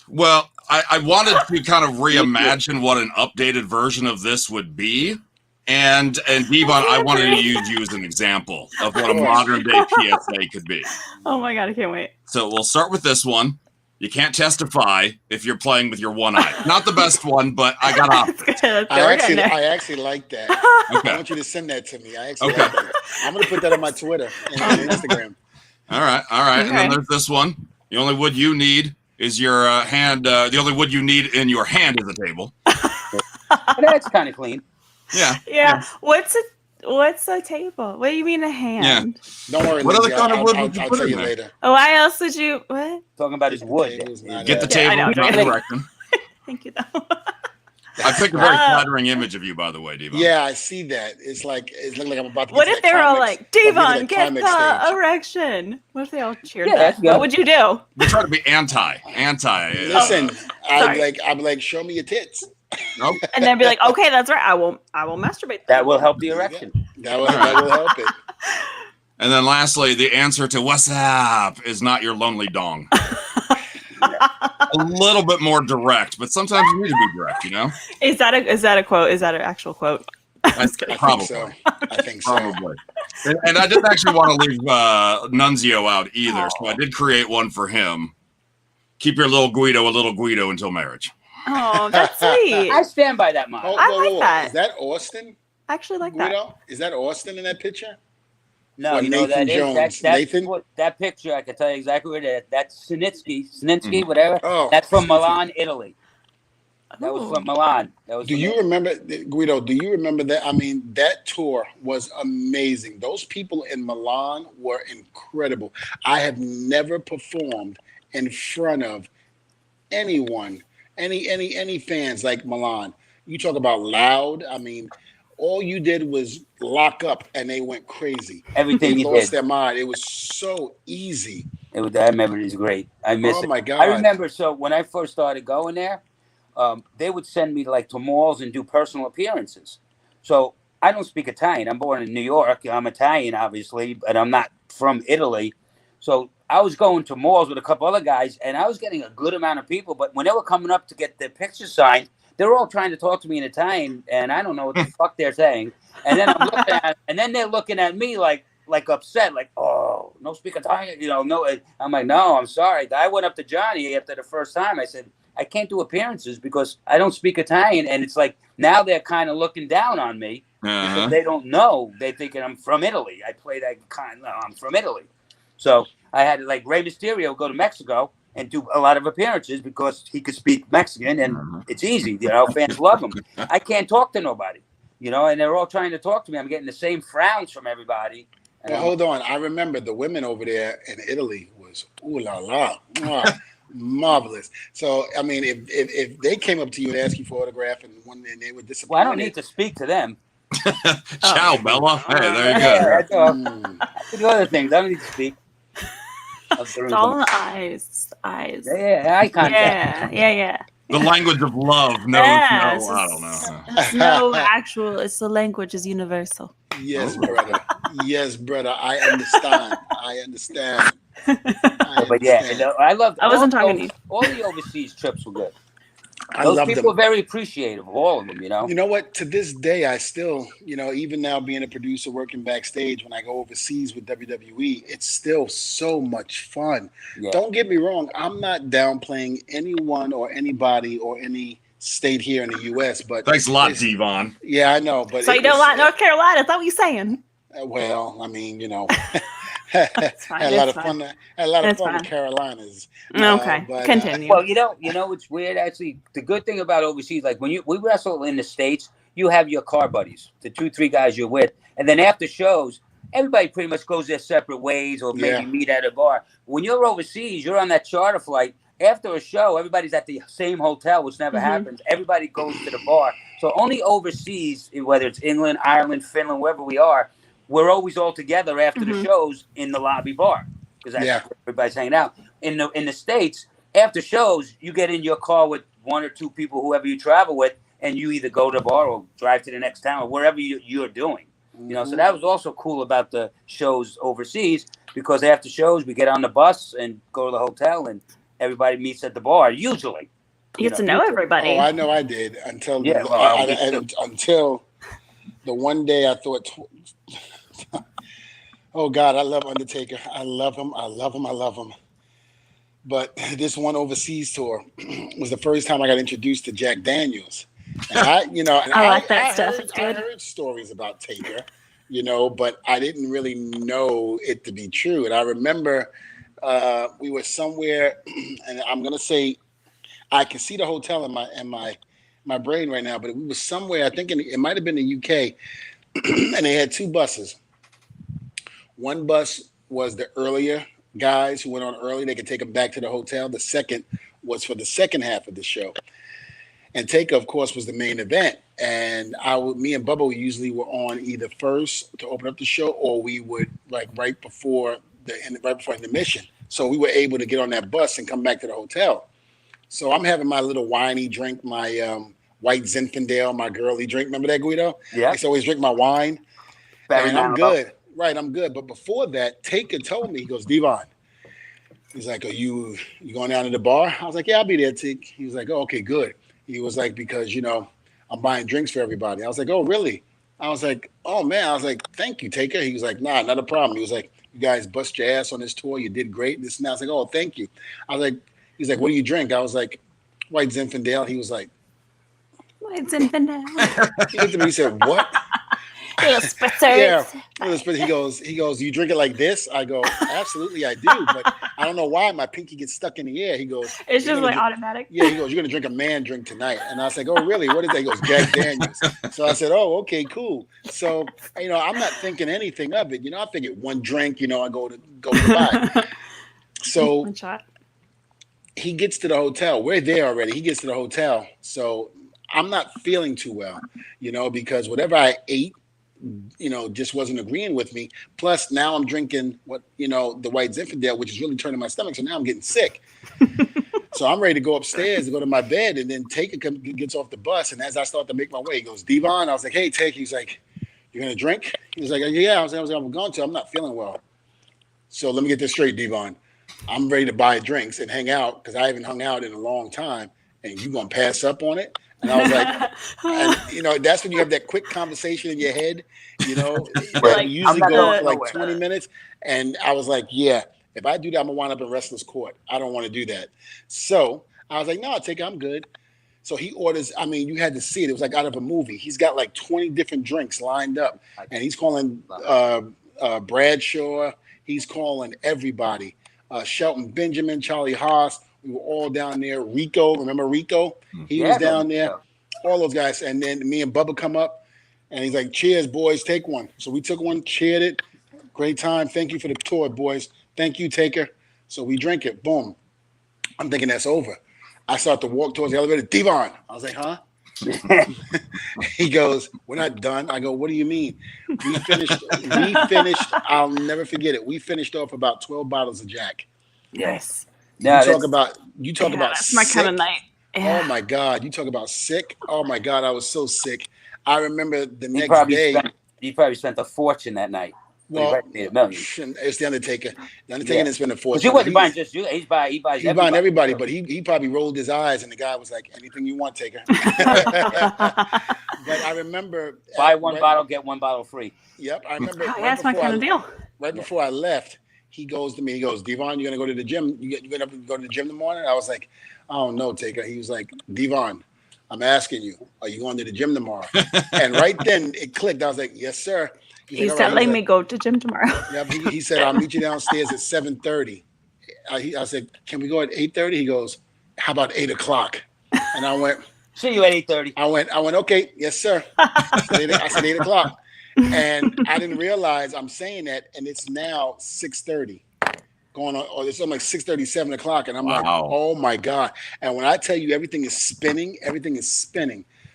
[SPEAKER 1] Well, I wanted to kind of reimagine what an updated version of this would be. And Devon, I wanted to use you as an example of what a modern day PSA could be.
[SPEAKER 3] Oh my God, I can't wait.
[SPEAKER 1] So we'll start with this one. You can't testify if you're playing with your one eye. Not the best one, but I got options.
[SPEAKER 2] I actually like that.
[SPEAKER 1] Okay.
[SPEAKER 2] I want you to send that to me. I actually like that. I'm going to put that on my Twitter and Instagram.
[SPEAKER 1] All right. Okay. And then there's this one. The only wood you need is your hand. The only wood you need in your hand is a table.
[SPEAKER 4] That's kind of clean.
[SPEAKER 1] Yeah.
[SPEAKER 3] What's a table? What do you mean a hand?
[SPEAKER 2] Don't worry,
[SPEAKER 1] What other
[SPEAKER 2] Lindsay.
[SPEAKER 1] kind of wood would you
[SPEAKER 2] I'll
[SPEAKER 1] put
[SPEAKER 2] tell
[SPEAKER 1] in
[SPEAKER 2] you
[SPEAKER 1] there?
[SPEAKER 2] later.
[SPEAKER 3] Oh, why else would you? What?
[SPEAKER 4] Talking about his wood.
[SPEAKER 2] Table's not
[SPEAKER 1] Get the
[SPEAKER 2] a-
[SPEAKER 3] Yeah, I
[SPEAKER 1] table,
[SPEAKER 3] know,
[SPEAKER 1] drop
[SPEAKER 3] right?
[SPEAKER 1] direction.
[SPEAKER 3] Thank you, though.
[SPEAKER 1] I picked a very flattering image of you, by the way, Devon.
[SPEAKER 2] Yeah, I see that. It's looking like I'm about to.
[SPEAKER 3] What
[SPEAKER 2] get
[SPEAKER 3] if
[SPEAKER 2] to
[SPEAKER 3] they
[SPEAKER 2] that
[SPEAKER 3] were all
[SPEAKER 2] climax,
[SPEAKER 3] like,
[SPEAKER 2] about to
[SPEAKER 3] Devon,
[SPEAKER 2] that
[SPEAKER 3] get
[SPEAKER 2] climax
[SPEAKER 3] the
[SPEAKER 2] stage.
[SPEAKER 3] erection? What if they all cheered
[SPEAKER 4] Yeah,
[SPEAKER 3] that?
[SPEAKER 4] that's good.
[SPEAKER 3] What would you do?
[SPEAKER 1] We try to be anti.
[SPEAKER 2] Listen,
[SPEAKER 3] sorry.
[SPEAKER 2] I'd be like, show me your tits.
[SPEAKER 1] Nope.
[SPEAKER 3] And then be like, okay, that's right. I will masturbate.
[SPEAKER 4] That will help the erection.
[SPEAKER 2] That will help it.
[SPEAKER 1] And then lastly, the answer to what's up is not your lonely dong. A little bit more direct, but sometimes you need to be direct, you know?
[SPEAKER 3] Is that a quote? Is that an actual quote?
[SPEAKER 1] Probably.
[SPEAKER 2] I think so.
[SPEAKER 1] Probably. And I didn't actually want to leave Nunzio out either, so I did create one for him. Keep your little Guido a little Guido until marriage.
[SPEAKER 3] Oh, that's sweet.
[SPEAKER 4] I stand by that motto.
[SPEAKER 3] I like that.
[SPEAKER 2] Is that Austin?
[SPEAKER 3] I actually like that.
[SPEAKER 2] Guido? Is that Austin in that picture?
[SPEAKER 4] No,
[SPEAKER 2] Or
[SPEAKER 4] you know
[SPEAKER 2] Nathan
[SPEAKER 4] that
[SPEAKER 2] Jones.
[SPEAKER 4] is
[SPEAKER 2] Nathan?
[SPEAKER 4] that picture. I can tell you exactly where it is. That's Sinitsky, whatever.
[SPEAKER 2] Oh,
[SPEAKER 4] That's from Milan, Italy. That was
[SPEAKER 3] Ooh.
[SPEAKER 4] from Milan. That was.
[SPEAKER 2] Do you remember, Guido? Do you remember that? I mean, that tour was amazing. Those people in Milan were incredible. I have never performed in front of anyone, any fans like Milan. You talk about loud. I mean, all you did was lock up, and they went crazy.
[SPEAKER 4] Everything
[SPEAKER 2] They
[SPEAKER 4] you
[SPEAKER 2] lost
[SPEAKER 4] did.
[SPEAKER 2] their mind. It was so easy.
[SPEAKER 4] I remember it was great. I miss it.
[SPEAKER 2] Oh my God!
[SPEAKER 4] I remember. So when I first started going there, they would send me like to malls and do personal appearances. So I don't speak Italian. I'm born in New York. I'm Italian, obviously, but I'm not from Italy. So I was going to malls with a couple other guys, and I was getting a good amount of people. But when they were coming up to get their picture signed, they were all trying to talk to me in Italian, and I don't know what the fuck they're saying. And then I'm looking at, and then they're looking at me like upset, like, oh, no speak Italian, no. I'm like, no, I'm sorry. I went up to Johnny after the first time. I said, I can't do appearances because I don't speak Italian, and it's like now they're kind of looking down on me because they don't know. They thinking I'm from Italy. I play that I'm from Italy, so I had like Rey Mysterio go to Mexico and do a lot of appearances because he could speak Mexican, and it's easy. Fans love him. I can't talk to nobody, and they're all trying to talk to me. I'm getting the same frowns from everybody.
[SPEAKER 2] Well, hold on. I remember the women over there in Italy was ooh la la, marvelous. So I mean, if they came up to you and asked you for autograph and they were disappointed,
[SPEAKER 4] well, I don't need to speak to them.
[SPEAKER 1] Ciao, Bella. Hey, there you go.
[SPEAKER 4] I can do other things. I don't need to speak.
[SPEAKER 3] It's all in the eyes.
[SPEAKER 4] Yeah, eye contact.
[SPEAKER 3] Yeah.
[SPEAKER 1] The language of love. No, I don't know.
[SPEAKER 3] It's no actual. It's the language is universal.
[SPEAKER 2] Yes, brother. Yes, brother. I understand.
[SPEAKER 4] But yeah, I love.
[SPEAKER 3] I wasn't talking to you.
[SPEAKER 4] All the overseas trips were good.
[SPEAKER 2] I
[SPEAKER 4] Those
[SPEAKER 2] love
[SPEAKER 4] people
[SPEAKER 2] them.
[SPEAKER 4] were very appreciative of all of them.
[SPEAKER 2] You know what? To this day, I still, even now being a producer working backstage, when I go overseas with WWE, it's still so much fun.
[SPEAKER 4] Yeah.
[SPEAKER 2] Don't get me wrong. I'm not downplaying anyone or anybody or any state here in the U.S., but
[SPEAKER 1] Thanks a lot, Devon.
[SPEAKER 2] Yeah, I know. But
[SPEAKER 3] so you don't like North Carolina? Is that what you're saying?
[SPEAKER 2] Well, I mean, had a lot of fun. Had a lot of fun in Carolinas.
[SPEAKER 3] Okay,
[SPEAKER 2] but,
[SPEAKER 3] continue.
[SPEAKER 4] Well, it's weird actually. The good thing about overseas, like when we wrestle in the States, you have your car buddies, the 2-3 guys you're with, and then after shows, everybody pretty much goes their separate ways or maybe meet at a bar. When you're overseas, you're on that charter flight. After a show, everybody's at the same hotel, which never happens. Everybody goes to the bar. So only overseas, whether it's England, Ireland, Finland, wherever we are, we're always all together after the shows in the lobby bar because that's where everybody's hanging out. In the States, after shows, you get in your car with 1 or 2 people, whoever you travel with, and you either go to the bar or drive to the next town or wherever you're doing. So that was also cool about the shows overseas because after shows, we get on the bus and go to the hotel and everybody meets at the bar, usually.
[SPEAKER 3] You get to know everybody.
[SPEAKER 2] Oh, I know I did until until the one day I thought, oh God, I love Undertaker. I love him. But this one overseas tour was the first time I got introduced to Jack Daniels. And I
[SPEAKER 3] like that stuff. It's good.
[SPEAKER 2] I heard stories about Taker, but I didn't really know it to be true. And I remember we were somewhere, and I'm gonna say I can see the hotel in my my brain right now, but we was somewhere. I think it might have been the UK, and they had two buses. One bus was the earlier guys who went on early; they could take them back to the hotel. The second was for the second half of the show, and Taker, of course, was the main event. And me and Bubba usually were on either first to open up the show, or we would like right before intermission. So we were able to get on that bus and come back to the hotel. So I'm having my little winey drink, my white Zinfandel, my girly drink. Remember that, Guido?
[SPEAKER 4] Yeah.
[SPEAKER 2] I used to always drink my wine.
[SPEAKER 4] Barry
[SPEAKER 2] And I'm
[SPEAKER 4] Manilow.
[SPEAKER 2] good. Right, I'm good. But before that, Taker told me, he goes, Devon. He's like, are you going down to the bar? I was like, yeah, I'll be there, Take. He was like, oh, okay, good. He was like, because, I'm buying drinks for everybody. I was like, oh, really? I was like, oh, man. I was like, thank you, Taker. He was like, nah, not a problem. He was like, you guys bust your ass on this tour. You did great. This and that. I was like, oh, thank you. I was like, he's like, what do you drink? I was like, white Zinfandel. He was like,
[SPEAKER 3] White Zinfandel.
[SPEAKER 2] he looked at me, he said, what?
[SPEAKER 3] Little spritzers.
[SPEAKER 2] Yeah. He goes, you drink it like this? I go, absolutely I do. But I don't know why my pinky gets stuck in the air. He goes,
[SPEAKER 3] It's just like automatic.
[SPEAKER 2] Yeah, he goes, you're going to drink a man drink tonight. And I was like, oh, really? What is that? He goes, Jack Daniels. So I said, oh, okay, cool. So, I'm not thinking anything of it. I figured one drink, I go to buy. So
[SPEAKER 3] One shot.
[SPEAKER 2] he gets to the hotel. We're there already. He gets to the hotel. So I'm not feeling too well, because whatever I ate, just wasn't agreeing with me. Plus, now I'm drinking the white Zinfandel, which is really turning my stomach. So now I'm getting sick. So I'm ready to go upstairs to go to my bed, and then Taker gets off the bus. And as I start to make my way, he goes, Devon. I was like, hey, Taker. He's like, you're going to drink? He was like, yeah. I was like, I'm going to. I'm not feeling well. So let me get this straight, Devon. I'm ready to buy drinks and hang out because I haven't hung out in a long time. And you going to pass up on it? And I was like, that's when you have that quick conversation in your head, that you usually go for like 20 minutes. And I was like, yeah, if I do that, I'm going to wind up in wrestler's court. I don't want to do that. So I was like, no, I'm good. So he orders, you had to see it. It was like out of a movie. He's got like 20 different drinks lined up. And he's calling Bradshaw. He's calling everybody. Shelton Benjamin, Charlie Haas. We were all down there. Rico, remember Rico? He was down there. All those guys. And then me and Bubba come up, and he's like, cheers, boys, take one. So we took one, cheered it. Great time. Thank you for the tour, boys. Thank you, Taker. So we drink it. Boom. I'm thinking that's over. I start to walk towards the elevator. Devon. I was like, huh? He goes, we're not done. I go, what do you mean? We finished. I'll never forget it. We finished off about 12 bottles of Jack.
[SPEAKER 4] Yes.
[SPEAKER 2] You talk about
[SPEAKER 3] that's my kind of night. Yeah.
[SPEAKER 2] Oh my God. You talk about sick. Oh my God. I was so sick. I remember the next day.
[SPEAKER 4] He probably spent a fortune that night.
[SPEAKER 2] Well, it's the Undertaker. The Undertaker didn't spend a fortune.
[SPEAKER 4] But you wasn't buying just you. He buys
[SPEAKER 2] everybody. But he probably rolled his eyes, and the guy was like, anything you want, Taker. But I remember.
[SPEAKER 4] Buy one bottle, get one bottle free.
[SPEAKER 2] Yep. I remember.
[SPEAKER 3] That's my kind of deal.
[SPEAKER 2] Right before I left, he goes to me. He goes, Devon, you're gonna go to the gym. You're gonna go to the gym in the morning. I was like, oh no, Taker. He was like, Devon, I'm asking you, are you going to the gym tomorrow? And right then it clicked. I was like, yes, sir.
[SPEAKER 3] He's telling me go to gym tomorrow.
[SPEAKER 2] Yeah, he said, I'll meet you downstairs at 7:30. I said, can we go at 8:30? He goes, how about 8 o'clock? And I went,
[SPEAKER 4] see you at 8:30.
[SPEAKER 2] I went, okay, yes, sir. I said 8 o'clock. And I didn't realize I'm saying that, and it's now 6:30 going on, or it's something like 6:30, 7 o'clock. And I'm like, oh my God. And when I tell you everything is spinning.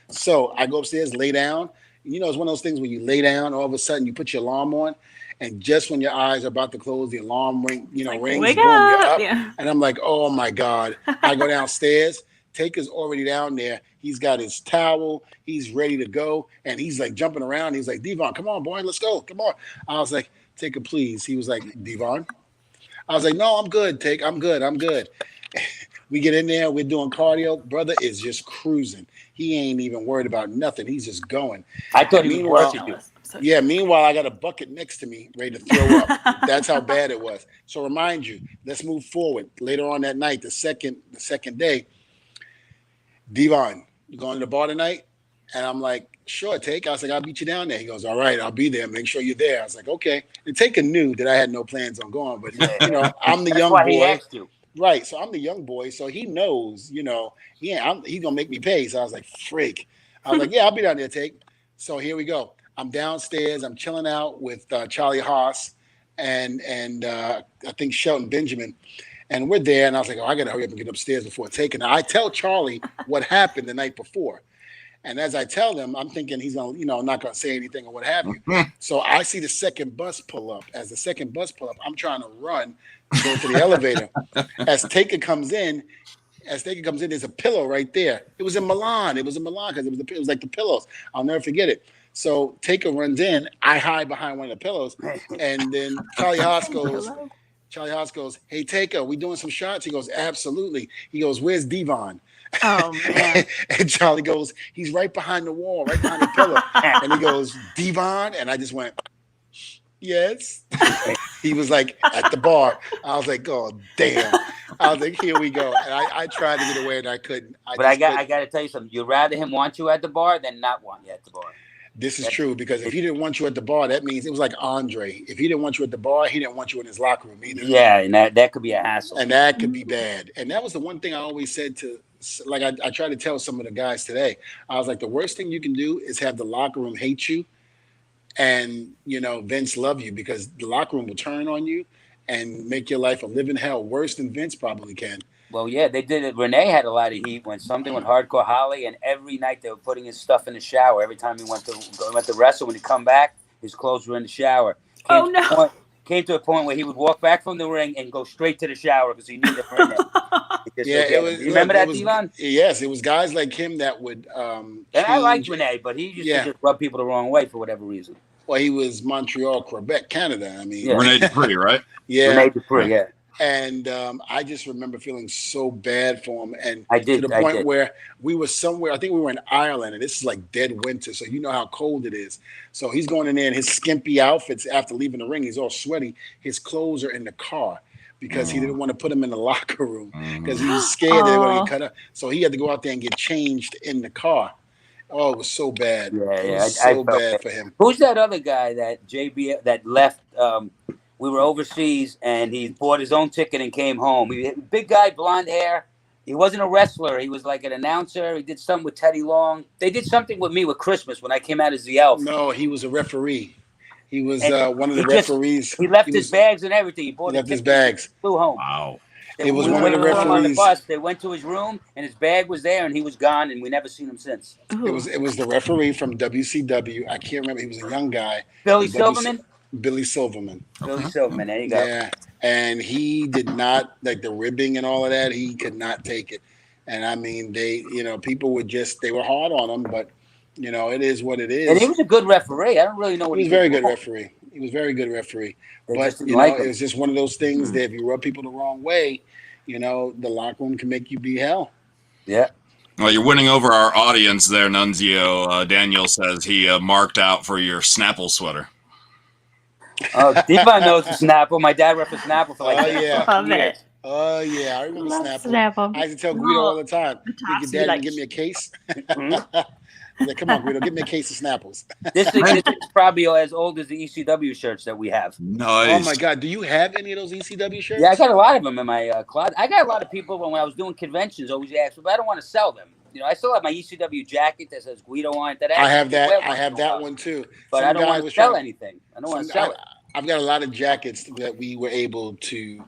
[SPEAKER 2] So I go upstairs, lay down. It's one of those things where you lay down, all of a sudden you put your alarm on, and just when your eyes are about to close, the alarm rings, boom, you're up. Yeah. And I'm like, oh my God. I go downstairs. Taker's already down there. He's got his towel. He's ready to go. And he's like jumping around. He's like, Devon, come on, boy, let's go. Come on. I was like, Taker, please. He was like, Devon. I was like, no, I'm good, Take. I'm good. We get in there. We're doing cardio. Brother is just cruising. He ain't even worried about nothing. He's just going.
[SPEAKER 4] I thought he was working.
[SPEAKER 2] Yeah, meanwhile, I got a bucket next to me ready to throw up. That's how bad it was. So remind you, let's move forward. Later on that night, the second day, Devon, you going to the bar tonight? And I'm like, sure, Take. I was like, I'll meet you down there. He goes, all right, I'll be there. Make sure you're there. I was like, okay. And Taker knew that I had no plans on going, but I'm the young boy.
[SPEAKER 4] He asked you.
[SPEAKER 2] Right. So I'm the young boy. So he knows, he's gonna make me pay. So I was like, freak. I was like, yeah, I'll be down there, Take. So here we go. I'm downstairs. I'm chilling out with Charlie Haas and I think Shelton Benjamin. And we're there. And I was like, oh, I got to hurry up and get upstairs before taking. I tell Charlie what happened the night before. And as I tell them, I'm thinking he's going to, not going to say anything or what have you. So I see the second bus pull up. As the second bus pull up, I'm trying to run to go to the elevator. As Taker comes in, there's a pillow right there. It was in Milan. Because it was like the pillows. I'll never forget it. So Taker runs in. I hide behind one of the pillows. And then Charlie Haas goes, hey, Taker, we doing some shots? He goes, absolutely. He goes, where's Devon?
[SPEAKER 3] Oh, man.
[SPEAKER 2] And Charlie goes, he's right behind the wall, right behind the pillow. And he goes, Devon? And I just went, yes. He was like, at the bar. I was like, oh, damn. I was like, here we go. And I tried to get away and I couldn't. I got
[SPEAKER 4] to tell you something. You'd rather him want you at the bar than not want you at the bar.
[SPEAKER 2] This is true, because if he didn't want you at the bar, that means it was like Andre. If he didn't want you at the bar, he didn't want you in his locker room either.
[SPEAKER 4] Yeah, and that could be a hassle.
[SPEAKER 2] And that could be bad. And that was the one thing I always said to, like I tried to tell some of the guys today. I was like, the worst thing you can do is have the locker room hate you and, Vince love you, because the locker room will turn on you and make your life a living hell, worse than Vince probably can.
[SPEAKER 4] Well, yeah, they did it. Renee had a lot of heat when something went Hardcore Holly, and every night they were putting his stuff in the shower. Every time he went to wrestle, when he come back, his clothes were in the shower. Came to a point where he would walk back from the ring and go straight to the shower because he knew that Renee. You remember that, Devon?
[SPEAKER 2] Yes, it was guys like him that would.
[SPEAKER 4] And I liked Renee, but he used to just rub people the wrong way for whatever reason.
[SPEAKER 2] Well, he was Montreal, Quebec, Canada. I mean,
[SPEAKER 1] Rene Dupree, right?
[SPEAKER 2] Yeah,
[SPEAKER 4] Rene Dupree, yeah.
[SPEAKER 2] And I just remember feeling so bad for him. And
[SPEAKER 4] to the point
[SPEAKER 2] where we were somewhere, I think we were in Ireland, and this is like dead winter. So you know how cold it is. So he's going in there in his skimpy outfits after leaving the ring. He's all sweaty. His clothes are in the car because he didn't want to put them in the locker room because he was scared that they were going to get cut up. So he had to go out there and get changed in the car. Oh, it was so bad.
[SPEAKER 4] Yeah,
[SPEAKER 2] it was so bad for him.
[SPEAKER 4] Who's that other guy that JB that left? We were overseas, and he bought his own ticket and came home. Big guy, blonde hair. He wasn't a wrestler. He was like an announcer. He did something with Teddy Long. They did something with me with Christmas when I came out as the elf.
[SPEAKER 2] No, he was a referee. He was one of the referees.
[SPEAKER 4] He left his bags and everything. He
[SPEAKER 2] left his bags.
[SPEAKER 4] Flew home.
[SPEAKER 1] Wow.
[SPEAKER 2] It was one of the referees.
[SPEAKER 4] On the bus. They went to his room, and his bag was there, and he was gone, and we never seen him since.
[SPEAKER 2] It was the referee from WCW. I can't remember. He was a young guy.
[SPEAKER 4] Billy Silverman.
[SPEAKER 2] Billy Silverman.
[SPEAKER 4] Billy Silverman. There you go.
[SPEAKER 2] Yeah, and he did not like the ribbing and all of that. He could not take it. And I mean, people were they were hard on him, but it is what it is.
[SPEAKER 4] And he was a good referee. I don't really know what
[SPEAKER 2] he was. Very good referee. He was very good referee. But it was just one of those things that if you rub people the wrong way, the locker room can make you be hell.
[SPEAKER 4] Yeah.
[SPEAKER 1] Well, you're winning over our audience there, Nunzio. Daniel says he marked out for your Snapple sweater.
[SPEAKER 4] Oh, Devon knows the Snapple. My dad repped Snapple for like
[SPEAKER 3] years.
[SPEAKER 2] Oh, yeah. I remember
[SPEAKER 3] Snapple.
[SPEAKER 2] I used to tell Guido all the time, your dad can give me a case. Like, come on, Guido, give me a case of Snapples.
[SPEAKER 4] This is probably as old as the ECW shirts that we have.
[SPEAKER 1] Nice.
[SPEAKER 2] Oh, my God. Do you have any of those ECW shirts?
[SPEAKER 4] Yeah, I got a lot of them in my closet. I got a lot of people when I was doing conventions always ask me, but I don't want to sell them. I still have my ECW jacket that says Guido on it.
[SPEAKER 2] I have that. I have that one, too.
[SPEAKER 4] But I don't want to sell anything. I don't want to sell it.
[SPEAKER 2] I've got a lot of jackets that we were able to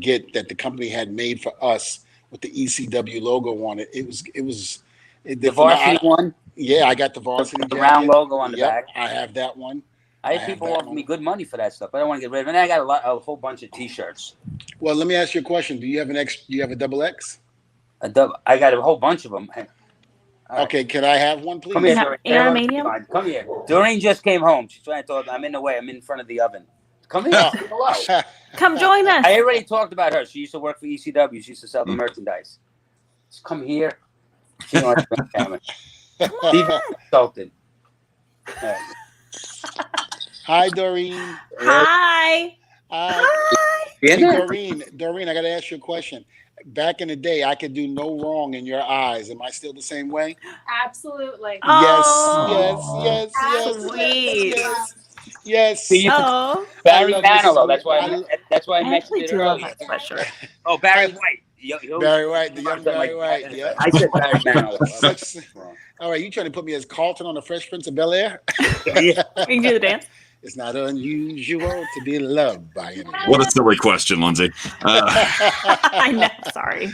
[SPEAKER 2] get that the company had made for us with the ECW logo on it. It was
[SPEAKER 4] the varsity one.
[SPEAKER 2] Yeah, I got the varsity
[SPEAKER 4] the round logo on the back.
[SPEAKER 2] I have that one.
[SPEAKER 4] I had people offer me good money for that stuff. I don't want to get rid of it. And I got a whole bunch of T-shirts.
[SPEAKER 2] Well, let me ask you a question. Do you have a double X?
[SPEAKER 4] I got a whole bunch of them.
[SPEAKER 2] Okay, can I have one, please?
[SPEAKER 4] Come here,
[SPEAKER 3] Aramanium?
[SPEAKER 4] Come here. Doreen just came home. She's trying to talk. I'm in the way. I'm in front of the oven. Come here. Say hello.
[SPEAKER 3] Come join us.
[SPEAKER 4] I already talked about her. She used to work for ECW. She used to sell the merchandise. Just come here. She wants to be on camera. Steve insulted.
[SPEAKER 2] Hi, Doreen.
[SPEAKER 3] Hi.
[SPEAKER 2] Hey, Doreen, I got to ask you a question. Back in the day, I could do no wrong in your eyes. Am I still the same way?
[SPEAKER 5] Absolutely.
[SPEAKER 2] Yes.
[SPEAKER 3] Sweet.
[SPEAKER 2] Yes. Yes.
[SPEAKER 3] Oh,
[SPEAKER 4] Barry
[SPEAKER 2] love
[SPEAKER 4] Manilow.
[SPEAKER 2] Mrs.
[SPEAKER 4] That's why I
[SPEAKER 3] I
[SPEAKER 4] mentioned
[SPEAKER 3] actually
[SPEAKER 4] it
[SPEAKER 3] do love
[SPEAKER 4] earlier.
[SPEAKER 3] that sweatshirt.
[SPEAKER 4] Oh, Barry White.
[SPEAKER 2] Barry White, the young Barry White. Yeah.
[SPEAKER 4] I said Barry Manilow.
[SPEAKER 2] All right, you trying to put me as Carlton on the Fresh Prince of Bel-Air?
[SPEAKER 4] Yeah.
[SPEAKER 3] You can do the dance.
[SPEAKER 2] It's not unusual to be loved by anyone.
[SPEAKER 1] What a silly question, Lindsay.
[SPEAKER 3] I know. Sorry.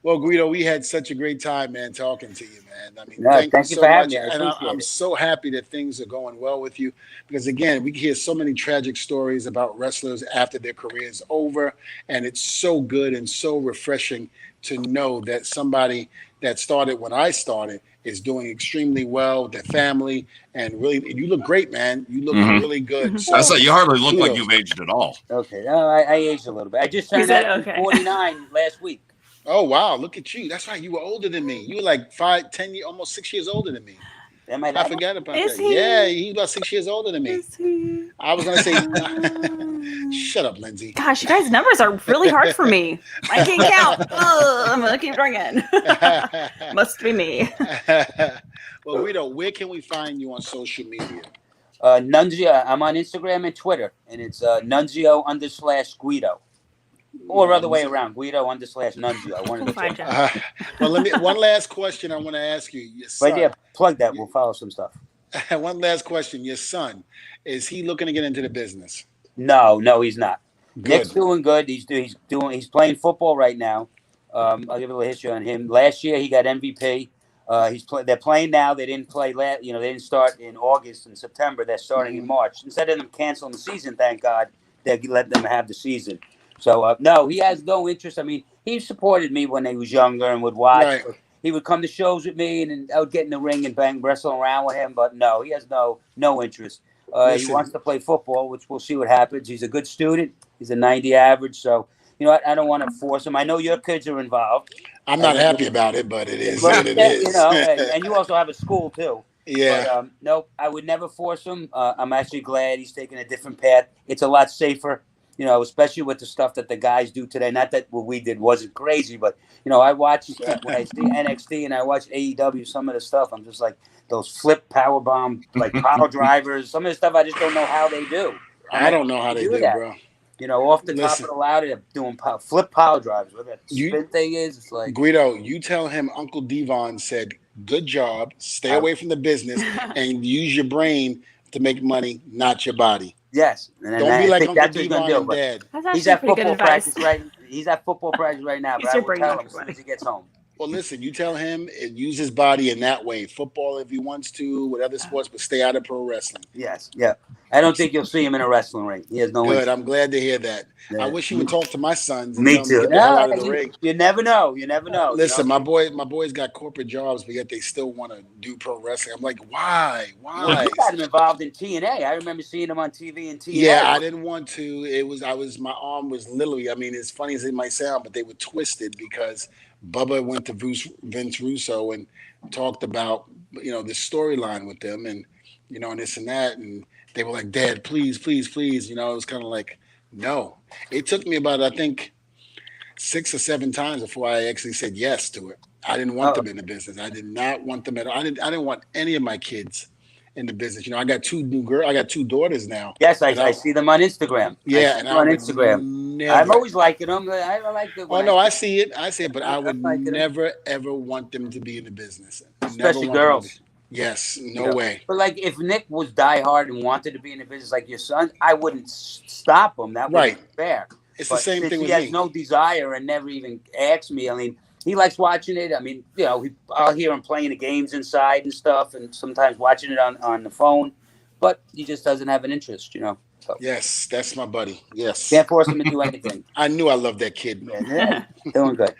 [SPEAKER 2] Well, Guido, we had such a great time, man, talking to you, man. I mean,
[SPEAKER 4] No,
[SPEAKER 2] thank you
[SPEAKER 4] you
[SPEAKER 2] so
[SPEAKER 4] for having
[SPEAKER 2] much.
[SPEAKER 4] me. I
[SPEAKER 2] And
[SPEAKER 4] appreciate
[SPEAKER 2] I'm
[SPEAKER 4] it.
[SPEAKER 2] so happy that things are going well with you because, again, we hear so many tragic stories about wrestlers after their career is over. And it's so good and so refreshing to know that somebody that started when I started is doing extremely well with their family. And really, you look great, man. You look really good. So,
[SPEAKER 1] I said you hardly look like
[SPEAKER 2] kudos.
[SPEAKER 1] you've aged at all.
[SPEAKER 4] Okay. No, I aged a little bit. I just turned
[SPEAKER 3] said,
[SPEAKER 4] out
[SPEAKER 3] okay.
[SPEAKER 4] 49 last week.
[SPEAKER 2] Oh, wow. Look at you. That's right. You were older than me. You were like 5, 10 years, almost 6 years older than me.
[SPEAKER 4] Am I
[SPEAKER 2] I
[SPEAKER 4] that
[SPEAKER 2] forgot about
[SPEAKER 3] Is
[SPEAKER 2] that.
[SPEAKER 3] he?
[SPEAKER 2] Yeah, he's about 6 years older than me.
[SPEAKER 3] Is he?
[SPEAKER 2] I was going to say, shut up, Lindsay.
[SPEAKER 3] Gosh, you guys' numbers are really hard for me. I can't count. Ugh, I'm gonna keep drinking. Must be me.
[SPEAKER 2] Well, Guido, where can we find you on social media?
[SPEAKER 4] Nunzio. I'm on Instagram and Twitter, and it's Nunzio_Guido. Or other way around, Guido_Nunzio. One of the
[SPEAKER 3] Find
[SPEAKER 4] two.
[SPEAKER 3] you.
[SPEAKER 2] Well, one last question I want to ask you. Your son,
[SPEAKER 4] But yeah, plug that. We'll follow some stuff.
[SPEAKER 2] one last question. Your son, is he looking to get into the business?
[SPEAKER 4] No, he's not.
[SPEAKER 2] Good.
[SPEAKER 4] Nick's doing good. He's playing football right now. I'll give you a little history on him. Last year he got MVP. They're playing now. They didn't play they didn't start in August and September. They're starting in March. Instead of them canceling the season, thank God, they let them have the season. So no, he has no interest. I mean, he supported me when he was younger and would watch.
[SPEAKER 2] Right.
[SPEAKER 4] He would come to shows with me, and I would get in the ring and wrestle around with him. But no, he has no interest. He
[SPEAKER 2] Listen.
[SPEAKER 4] wants to play football, which we'll see what happens. He's a good student. He's a 90 average. So, I don't want to force him. I know your kids are involved.
[SPEAKER 2] I'm not happy about it, but it is
[SPEAKER 4] But,
[SPEAKER 2] what it is.
[SPEAKER 4] and you also have a school, too.
[SPEAKER 2] Yeah.
[SPEAKER 4] But, nope, I would never force him. I'm actually glad he's taking a different path. It's a lot safer, especially with the stuff that the guys do today. Not that what we did wasn't crazy, but, I watch when I see NXT and I watch AEW, some of the stuff, I'm just like, those flip power bomb, like power drivers, some of the stuff I just don't know how they do.
[SPEAKER 2] I don't know how they do,
[SPEAKER 4] that,
[SPEAKER 2] bro.
[SPEAKER 4] Off the top of the ladder, they're doing flip power drives. What that spin thing is, it's like
[SPEAKER 2] Guido, you tell him Uncle Devon said, good job, stay away from the business, and use your brain to make money, not your body.
[SPEAKER 4] Yes.
[SPEAKER 2] Don't be like Uncle Devon and Dad.
[SPEAKER 4] He's at football practice He's at football practice right now, but I will tell him as soon as he gets home.
[SPEAKER 2] Well, listen, you tell him and use his body in that way. Football if he wants to, with other sports, but stay out of pro wrestling.
[SPEAKER 4] Yes, yeah. I don't think you'll see him in a wrestling ring. He has no
[SPEAKER 2] Good.
[SPEAKER 4] interest.
[SPEAKER 2] I'm glad to hear that.
[SPEAKER 4] Yeah.
[SPEAKER 2] I wish he would talk to my sons. And
[SPEAKER 4] Me
[SPEAKER 2] tell them to
[SPEAKER 4] too.
[SPEAKER 2] get the hell out of the ring.
[SPEAKER 4] You never know. You never know.
[SPEAKER 2] Listen, my boys got corporate jobs, but yet they still want to do pro wrestling. I'm like, why?
[SPEAKER 4] Well, you got him involved in TNA. I remember seeing him on TV in TNA.
[SPEAKER 2] Yeah, I didn't want to. My arm was literally, as funny as it might sound, but they were twisted because Bubba went to Vince Russo and talked about, the storyline with them and, and this and that. And they were like, Dad, please, please, please. It was kind of like, no. It took me about, I think, 6 or 7 times before I actually said yes to it. I didn't want them in the business. I did not want them at all. I didn't want any of my kids in the business. I got 2 new girls. I got 2 daughters now.
[SPEAKER 4] Yes, I see them on Instagram.
[SPEAKER 2] Yeah,
[SPEAKER 4] and on Instagram. I'm always liking them. I like the.
[SPEAKER 2] Oh no, I see it, but I would never ever want them to be in the business,
[SPEAKER 4] especially girls.
[SPEAKER 2] Yes, no way.
[SPEAKER 4] But like, if Nick was diehard and wanted to be in the business like your son, I wouldn't stop him. That would be fair.
[SPEAKER 2] It's the same thing with
[SPEAKER 4] me.
[SPEAKER 2] He
[SPEAKER 4] has no desire and never even asked me. I mean, he likes watching it. I mean, I'll hear him playing the games inside and stuff, and sometimes watching it on the phone. But he just doesn't have an interest, So.
[SPEAKER 2] Yes, that's my buddy. Yes.
[SPEAKER 4] Can't force him to do anything.
[SPEAKER 2] I knew I loved that kid.
[SPEAKER 4] Yeah, doing good.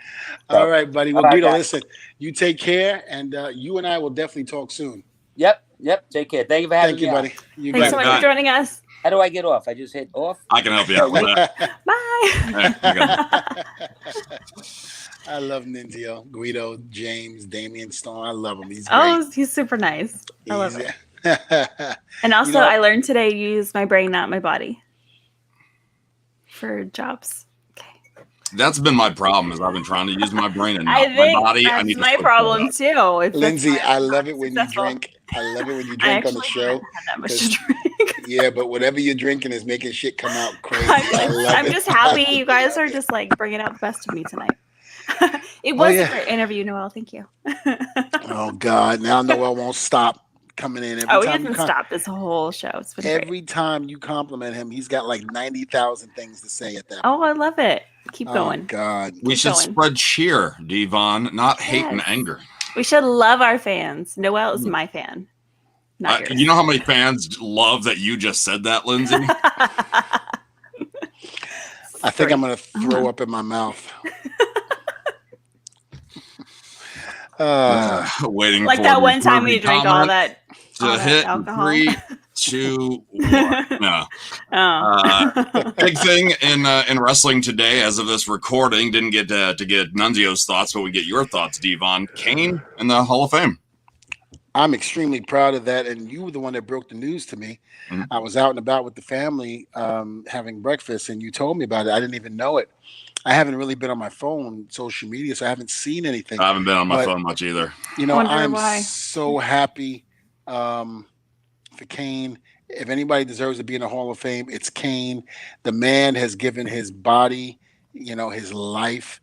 [SPEAKER 2] All right, buddy. Well, Guido, listen, you take care, and you and I will definitely talk soon.
[SPEAKER 4] Yep. Take care. Thank you for having me.
[SPEAKER 2] Thank you, buddy.
[SPEAKER 3] Thanks so much for joining us.
[SPEAKER 4] How do I get off? I just hit off?
[SPEAKER 1] I can help you out with that.
[SPEAKER 3] Bye.
[SPEAKER 2] I love Nunzio, Guido, James, Damian Stone. I love him. He's great.
[SPEAKER 3] Oh, he's super nice. I love it. And also, I learned today to use my brain, not my body, for jobs. Okay.
[SPEAKER 1] That's been my problem. Is I've been trying to use my brain and not my body.
[SPEAKER 3] That's my problem too.
[SPEAKER 2] Lindsay, I love it when you drink I love it when you
[SPEAKER 3] I
[SPEAKER 2] drink on the
[SPEAKER 3] actually
[SPEAKER 2] show.
[SPEAKER 3] haven't had that much to
[SPEAKER 2] 'cause-
[SPEAKER 3] drink.
[SPEAKER 2] Yeah, but whatever you're drinking is making shit come out crazy. I love
[SPEAKER 3] I'm
[SPEAKER 2] it.
[SPEAKER 3] just happy you guys are just like bringing out the best of me tonight. It was a great interview, Noel. Thank you.
[SPEAKER 2] Oh God! Now Noel won't stop coming in every
[SPEAKER 3] Oh, he
[SPEAKER 2] time.
[SPEAKER 3] doesn't stop this whole show. It's been
[SPEAKER 2] Every time you compliment him, he's got like 90,000 things to say at that.
[SPEAKER 3] Oh, I love it. Keep going.
[SPEAKER 2] Oh God!
[SPEAKER 1] We should spread cheer, Devon, not hate and anger.
[SPEAKER 3] We should love our fans. Noel is my fan. Not yours.
[SPEAKER 1] You know how many fans love that you just said that, Lindsay?
[SPEAKER 2] I think I'm gonna throw up in my mouth.
[SPEAKER 1] Waiting
[SPEAKER 3] like
[SPEAKER 1] for
[SPEAKER 3] that one time we drank all that
[SPEAKER 1] hit
[SPEAKER 3] alcohol.
[SPEAKER 1] 3, 2, 1. No. Big thing in wrestling today, as of this recording, didn't get to get Nunzio's thoughts, but we get your thoughts, Devon. Kane in the Hall of Fame.
[SPEAKER 2] I'm extremely proud of that, and you were the one that broke the news to me. Mm-hmm. I was out and about with the family having breakfast, and you told me about it. I didn't even know it. I haven't really been on my phone, social media, so I haven't seen anything.
[SPEAKER 1] I haven't been on my phone much either.
[SPEAKER 2] You know, I'm so happy for Kane. If anybody deserves to be in the Hall of Fame, it's Kane. The man has given his body, his life,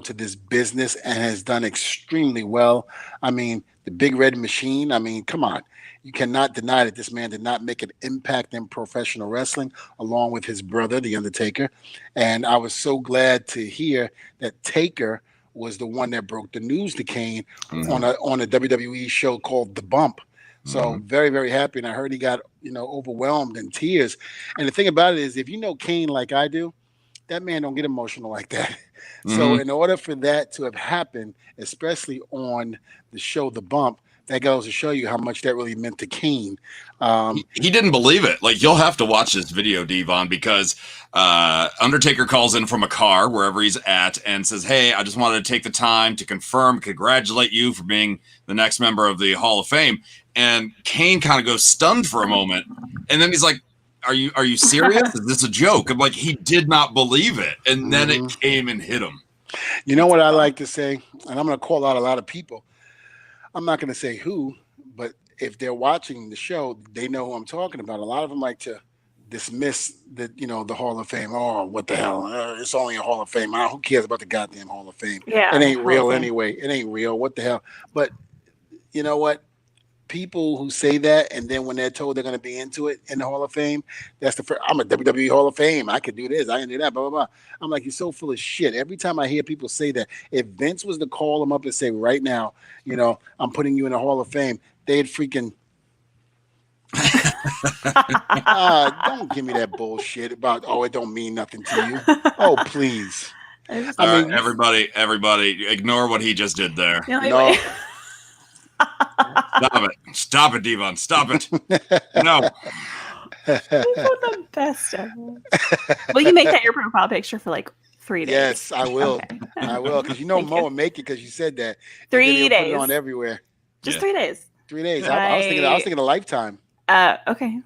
[SPEAKER 2] to this business and has done extremely well. I mean, the Big Red Machine, come on. You cannot deny that this man did not make an impact in professional wrestling, along with his brother, The Undertaker. And I was so glad to hear that Taker was the one that broke the news to Kane on a WWE show called The Bump. So very, very happy. And I heard he got, overwhelmed in tears. And the thing about it is, if you know Kane like I do, that man don't get emotional like that. So in order for that to have happened, especially on the show The Bump, that goes to show you how much that really meant to Kane.
[SPEAKER 1] He didn't believe it. Like, you'll have to watch this video, Devon, because Undertaker calls in from a car wherever he's at and says, "Hey, I just wanted to take the time to congratulate you for being the next member of the Hall of Fame." And Kane kind of goes stunned for a moment, and then he's like, Are you serious? Is this a joke? I'm like, he did not believe it. And then it came and hit him.
[SPEAKER 2] You know what I like to say? And I'm going to call out a lot of people. I'm not going to say who, but if they're watching the show, they know who I'm talking about. A lot of them like to dismiss the Hall of Fame. Oh, what the hell? It's only a Hall of Fame. Who cares about the goddamn Hall of Fame?
[SPEAKER 3] Yeah,
[SPEAKER 2] it ain't real anyway. It ain't real. What the hell? But you know what? People who say that, and then when they're told they're going to be into it in the Hall of Fame, that's the first. I'm a WWE Hall of Fame. I can do this. I can do that. Blah blah blah. I'm like, you're so full of shit. Every time I hear people say that, if Vince was to call them up and say, right now, I'm putting you in the Hall of Fame, they'd freaking. Don't give me that bullshit about it don't mean nothing to you. Oh please.
[SPEAKER 1] I mean, everybody, ignore what he just did there.
[SPEAKER 2] No.
[SPEAKER 1] Stop it, Devon. Stop it. No.
[SPEAKER 3] The best ever. Will you make that your profile picture for like 3 days?
[SPEAKER 2] Yes, I will.
[SPEAKER 3] Okay.
[SPEAKER 2] I will, because Mo will make it because you said that.
[SPEAKER 3] 3 days.
[SPEAKER 2] Put it on everywhere.
[SPEAKER 3] Just 3 days.
[SPEAKER 2] 3 days. I was thinking a lifetime.
[SPEAKER 3] Okay.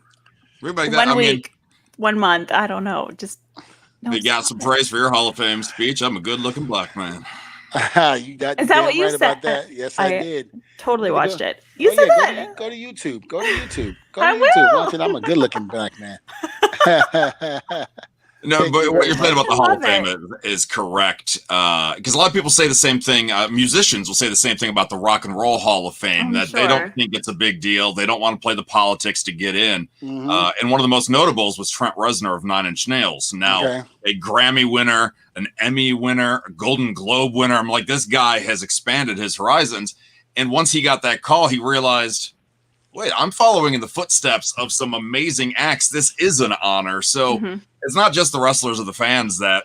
[SPEAKER 1] 1
[SPEAKER 3] week, 1 month. I don't know. Just.
[SPEAKER 1] You got some praise for your Hall of Fame speech. I'm a good-looking black man.
[SPEAKER 2] Is
[SPEAKER 3] that what you
[SPEAKER 2] right
[SPEAKER 3] said?
[SPEAKER 2] About that. Yes, I did.
[SPEAKER 3] Totally watched it. You said that.
[SPEAKER 2] Go to YouTube. Go to YouTube.
[SPEAKER 3] Will.
[SPEAKER 2] Watch it. I'm a good-looking black man.
[SPEAKER 1] No, but what you're saying about the Hall of Fame is correct. Because a lot of people say the same thing. Musicians will say the same thing about the Rock and Roll Hall of Fame, that they don't think it's a big deal. They don't want to play the politics to get in. And one of the most notables was Trent Reznor of Nine Inch Nails. Now, a Grammy winner, an Emmy winner, a Golden Globe winner. I'm like, this guy has expanded his horizons. And once he got that call, he realized, wait, I'm following in the footsteps of some amazing acts. This is an honor. So it's not just the wrestlers or the fans that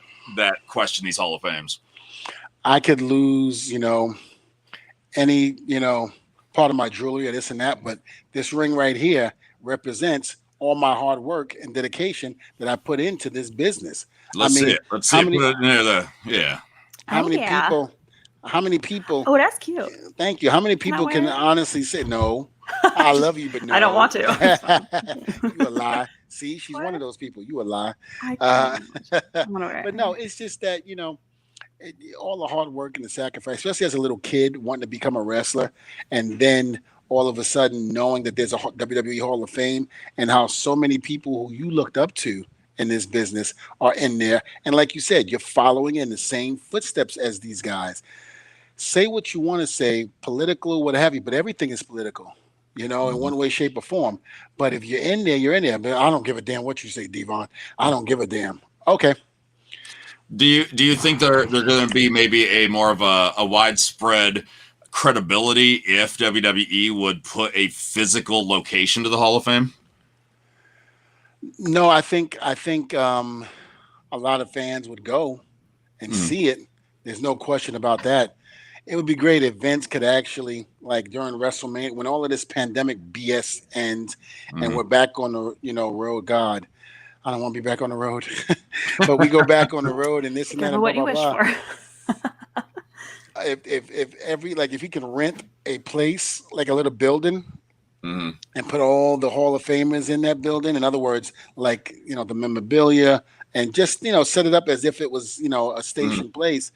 [SPEAKER 1] question these Hall of Fames.
[SPEAKER 2] I could lose, any, part of my jewelry or this and that, but this ring right here represents all my hard work and dedication that I put into this business.
[SPEAKER 1] Let's see it. Let's see it. Put it near the,
[SPEAKER 2] How many people?
[SPEAKER 3] Oh, that's cute.
[SPEAKER 2] Thank you. How many people can honestly say, no, I love you, but no.
[SPEAKER 3] I don't want to.
[SPEAKER 2] You a lie. See, she's one of those people. You a lie. But no, it's just that, all the hard work and the sacrifice, especially as a little kid wanting to become a wrestler, and then all of a sudden knowing that there's a WWE Hall of Fame and how so many people who you looked up to in this business are in there. And like you said, you're following in the same footsteps as these guys. Say what you want to say, political, what have you, but everything is political, in one way, shape, or form. But if you're in there, you're in there. But I don't give a damn what you say, Devon. I don't give a damn. Okay.
[SPEAKER 1] Do you think they're going to be maybe a more of a widespread credibility if WWE would put a physical location to the Hall of Fame?
[SPEAKER 2] No, I think a lot of fans would go and see it. There's no question about that. It would be great if Vince could actually, like during WrestleMania, when all of this pandemic BS ends and we're back on the road. God, I don't want to be back on the road, but we go back on the road and this and that. And
[SPEAKER 3] what
[SPEAKER 2] blah,
[SPEAKER 3] you
[SPEAKER 2] blah,
[SPEAKER 3] wish
[SPEAKER 2] blah.
[SPEAKER 3] for.
[SPEAKER 2] if he can rent a place, like a little building, and put all the Hall of Famers in that building. In other words, like the memorabilia, and just set it up as if it was a station place,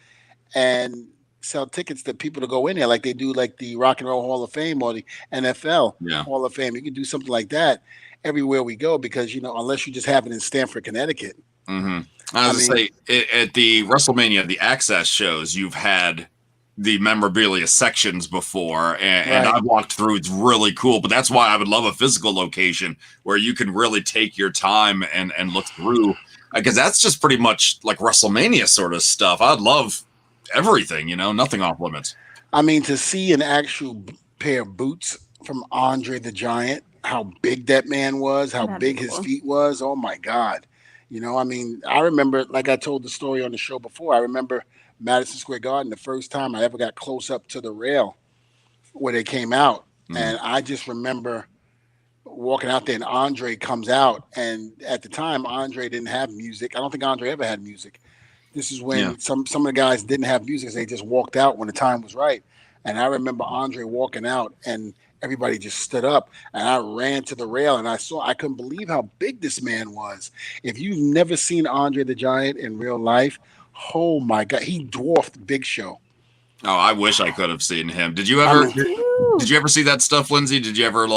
[SPEAKER 2] and sell tickets to people to go in there, like they do, like the Rock and Roll Hall of Fame or the NFL Hall of Fame. You could do something like that everywhere we go, because unless you just have it in Stamford, Connecticut. I
[SPEAKER 1] was going to say, at the WrestleMania, the Access shows, you've had the memorabilia sections before, and I've walked through. It's really cool, but that's why I would love a physical location where you can really take your time and look through, because that's just pretty much like WrestleMania sort of stuff. I'd love everything, nothing off limits.
[SPEAKER 2] I mean, to see an actual pair of boots from Andre the Giant, how big that man was, how big his feet was. Oh my God. I remember, like I told the story on the show before, I remember Madison Square Garden, the first time I ever got close up to the rail where they came out. And I just remember walking out there and Andre comes out. And at the time, Andre didn't have music. I don't think Andre ever had music. This is when some of the guys didn't have music. They just walked out when the time was right. And I remember Andre walking out and everybody just stood up, and I ran to the rail, and I couldn't believe how big this man was. If you've never seen Andre the Giant in real life, oh my God, he dwarfed Big Show.
[SPEAKER 1] Oh, I wish I could have seen him. Did you ever did you ever see that stuff, Lindsay? Did you ever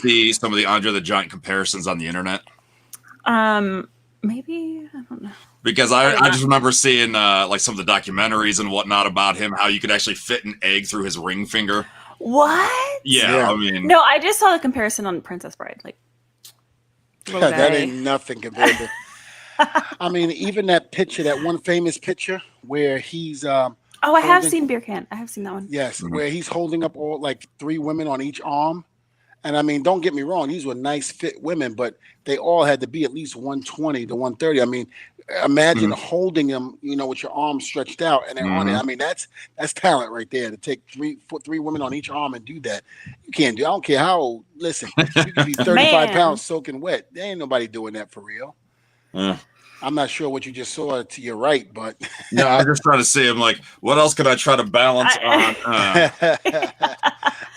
[SPEAKER 1] see some of the Andre the Giant comparisons on the internet?
[SPEAKER 3] Maybe, I don't know.
[SPEAKER 1] Because I just remember seeing some of the documentaries and whatnot about him, how you could actually fit an egg through his ring finger.
[SPEAKER 3] What?
[SPEAKER 1] Yeah, I mean,
[SPEAKER 3] no, I just saw the comparison on Princess Bride.
[SPEAKER 2] That ain't nothing compared to. I mean, even that picture, that one famous picture where he's.
[SPEAKER 3] I have seen Beer Can. I have seen that one.
[SPEAKER 2] Yes, where he's holding up all 3 women on each arm. And I mean, don't get me wrong; these were nice, fit women, but they all had to be at least 120 to 130. I mean, imagine holding them, with your arms stretched out, and they're on it. I mean, that's talent right there. To take three women on each arm and do that, you can't do. I don't care how old. Listen, you can be 35 pounds soaking wet. There ain't nobody doing that for real. I'm not sure what you just saw to your right, but
[SPEAKER 1] no, I'm just trying to see. I'm like, what else could I try to balance on?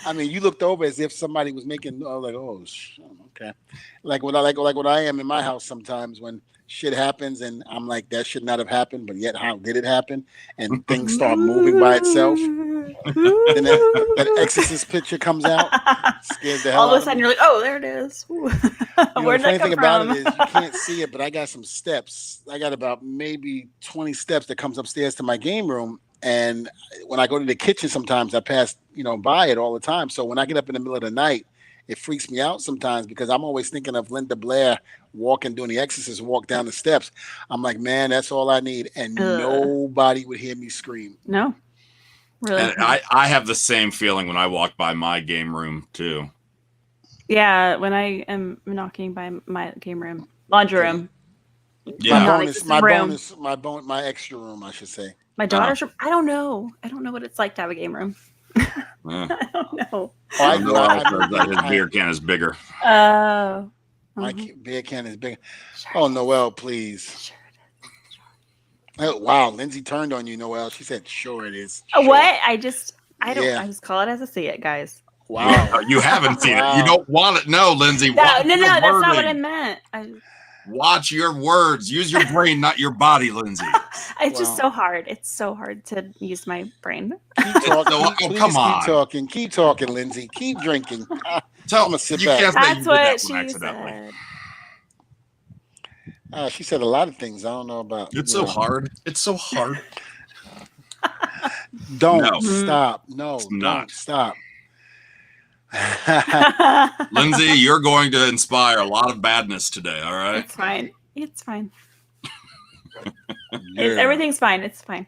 [SPEAKER 2] I mean, you looked over as if somebody was making okay. Like what I am in my house sometimes when shit happens and I'm like, that should not have happened, but yet how did it happen? And things start moving by itself. Then that Exorcist picture comes out, scares the hell out of me.
[SPEAKER 3] All of a sudden you're like, oh, there it is.
[SPEAKER 2] The funny thing about it is you can't see it, but I got some steps. I got about maybe 20 steps that comes upstairs to my game room. And when I go to the kitchen, sometimes I pass, by it all the time. So when I get up in the middle of the night, it freaks me out sometimes because I'm always thinking of Linda Blair doing the Exorcist walk down the steps. I'm like, man, that's all I need. And nobody would hear me scream.
[SPEAKER 3] No. Really?
[SPEAKER 1] And I have the same feeling when I walk by my game room too.
[SPEAKER 3] Yeah, when I am knocking by my game room, laundry room.
[SPEAKER 2] Yeah, my extra room, I should say.
[SPEAKER 3] My daughter's room. I don't know. I don't know what it's like to have a game room. I don't know.
[SPEAKER 1] His beer can is bigger.
[SPEAKER 2] My beer can is bigger. Oh, Noelle, please.
[SPEAKER 3] Sure it is.
[SPEAKER 2] Oh, wow, Lindsay turned on you, Noelle. She said, "Sure it is."
[SPEAKER 3] Sure. What? I just call it as I see it, guys.
[SPEAKER 2] Wow,
[SPEAKER 1] you haven't seen it. You don't want it. No, Lindsay.
[SPEAKER 3] No, that's not what I meant.
[SPEAKER 1] Watch your words. Use your brain, not your body, Lindsay.
[SPEAKER 3] It's just so hard. It's so hard to use my brain.
[SPEAKER 2] Keep talking.
[SPEAKER 1] Oh,
[SPEAKER 2] Please
[SPEAKER 1] come on.
[SPEAKER 2] keep talking. Keep talking, Lindsay. Keep drinking.
[SPEAKER 1] Tell
[SPEAKER 2] I'ma sit
[SPEAKER 1] you
[SPEAKER 2] back.
[SPEAKER 1] can't say you
[SPEAKER 3] That's
[SPEAKER 1] did that
[SPEAKER 3] what
[SPEAKER 1] one
[SPEAKER 3] she
[SPEAKER 1] accidentally.
[SPEAKER 3] said.
[SPEAKER 2] She said a lot of things I don't know about.
[SPEAKER 1] It's so hard. It's so hard.
[SPEAKER 2] Don't
[SPEAKER 1] No.
[SPEAKER 2] stop. No,
[SPEAKER 1] It's
[SPEAKER 2] don't
[SPEAKER 1] not.
[SPEAKER 2] stop.
[SPEAKER 1] Lindsay, you're going to inspire a lot of badness today, all right?
[SPEAKER 3] It's fine. It's fine.
[SPEAKER 2] Yeah.
[SPEAKER 3] Everything's fine. It's fine.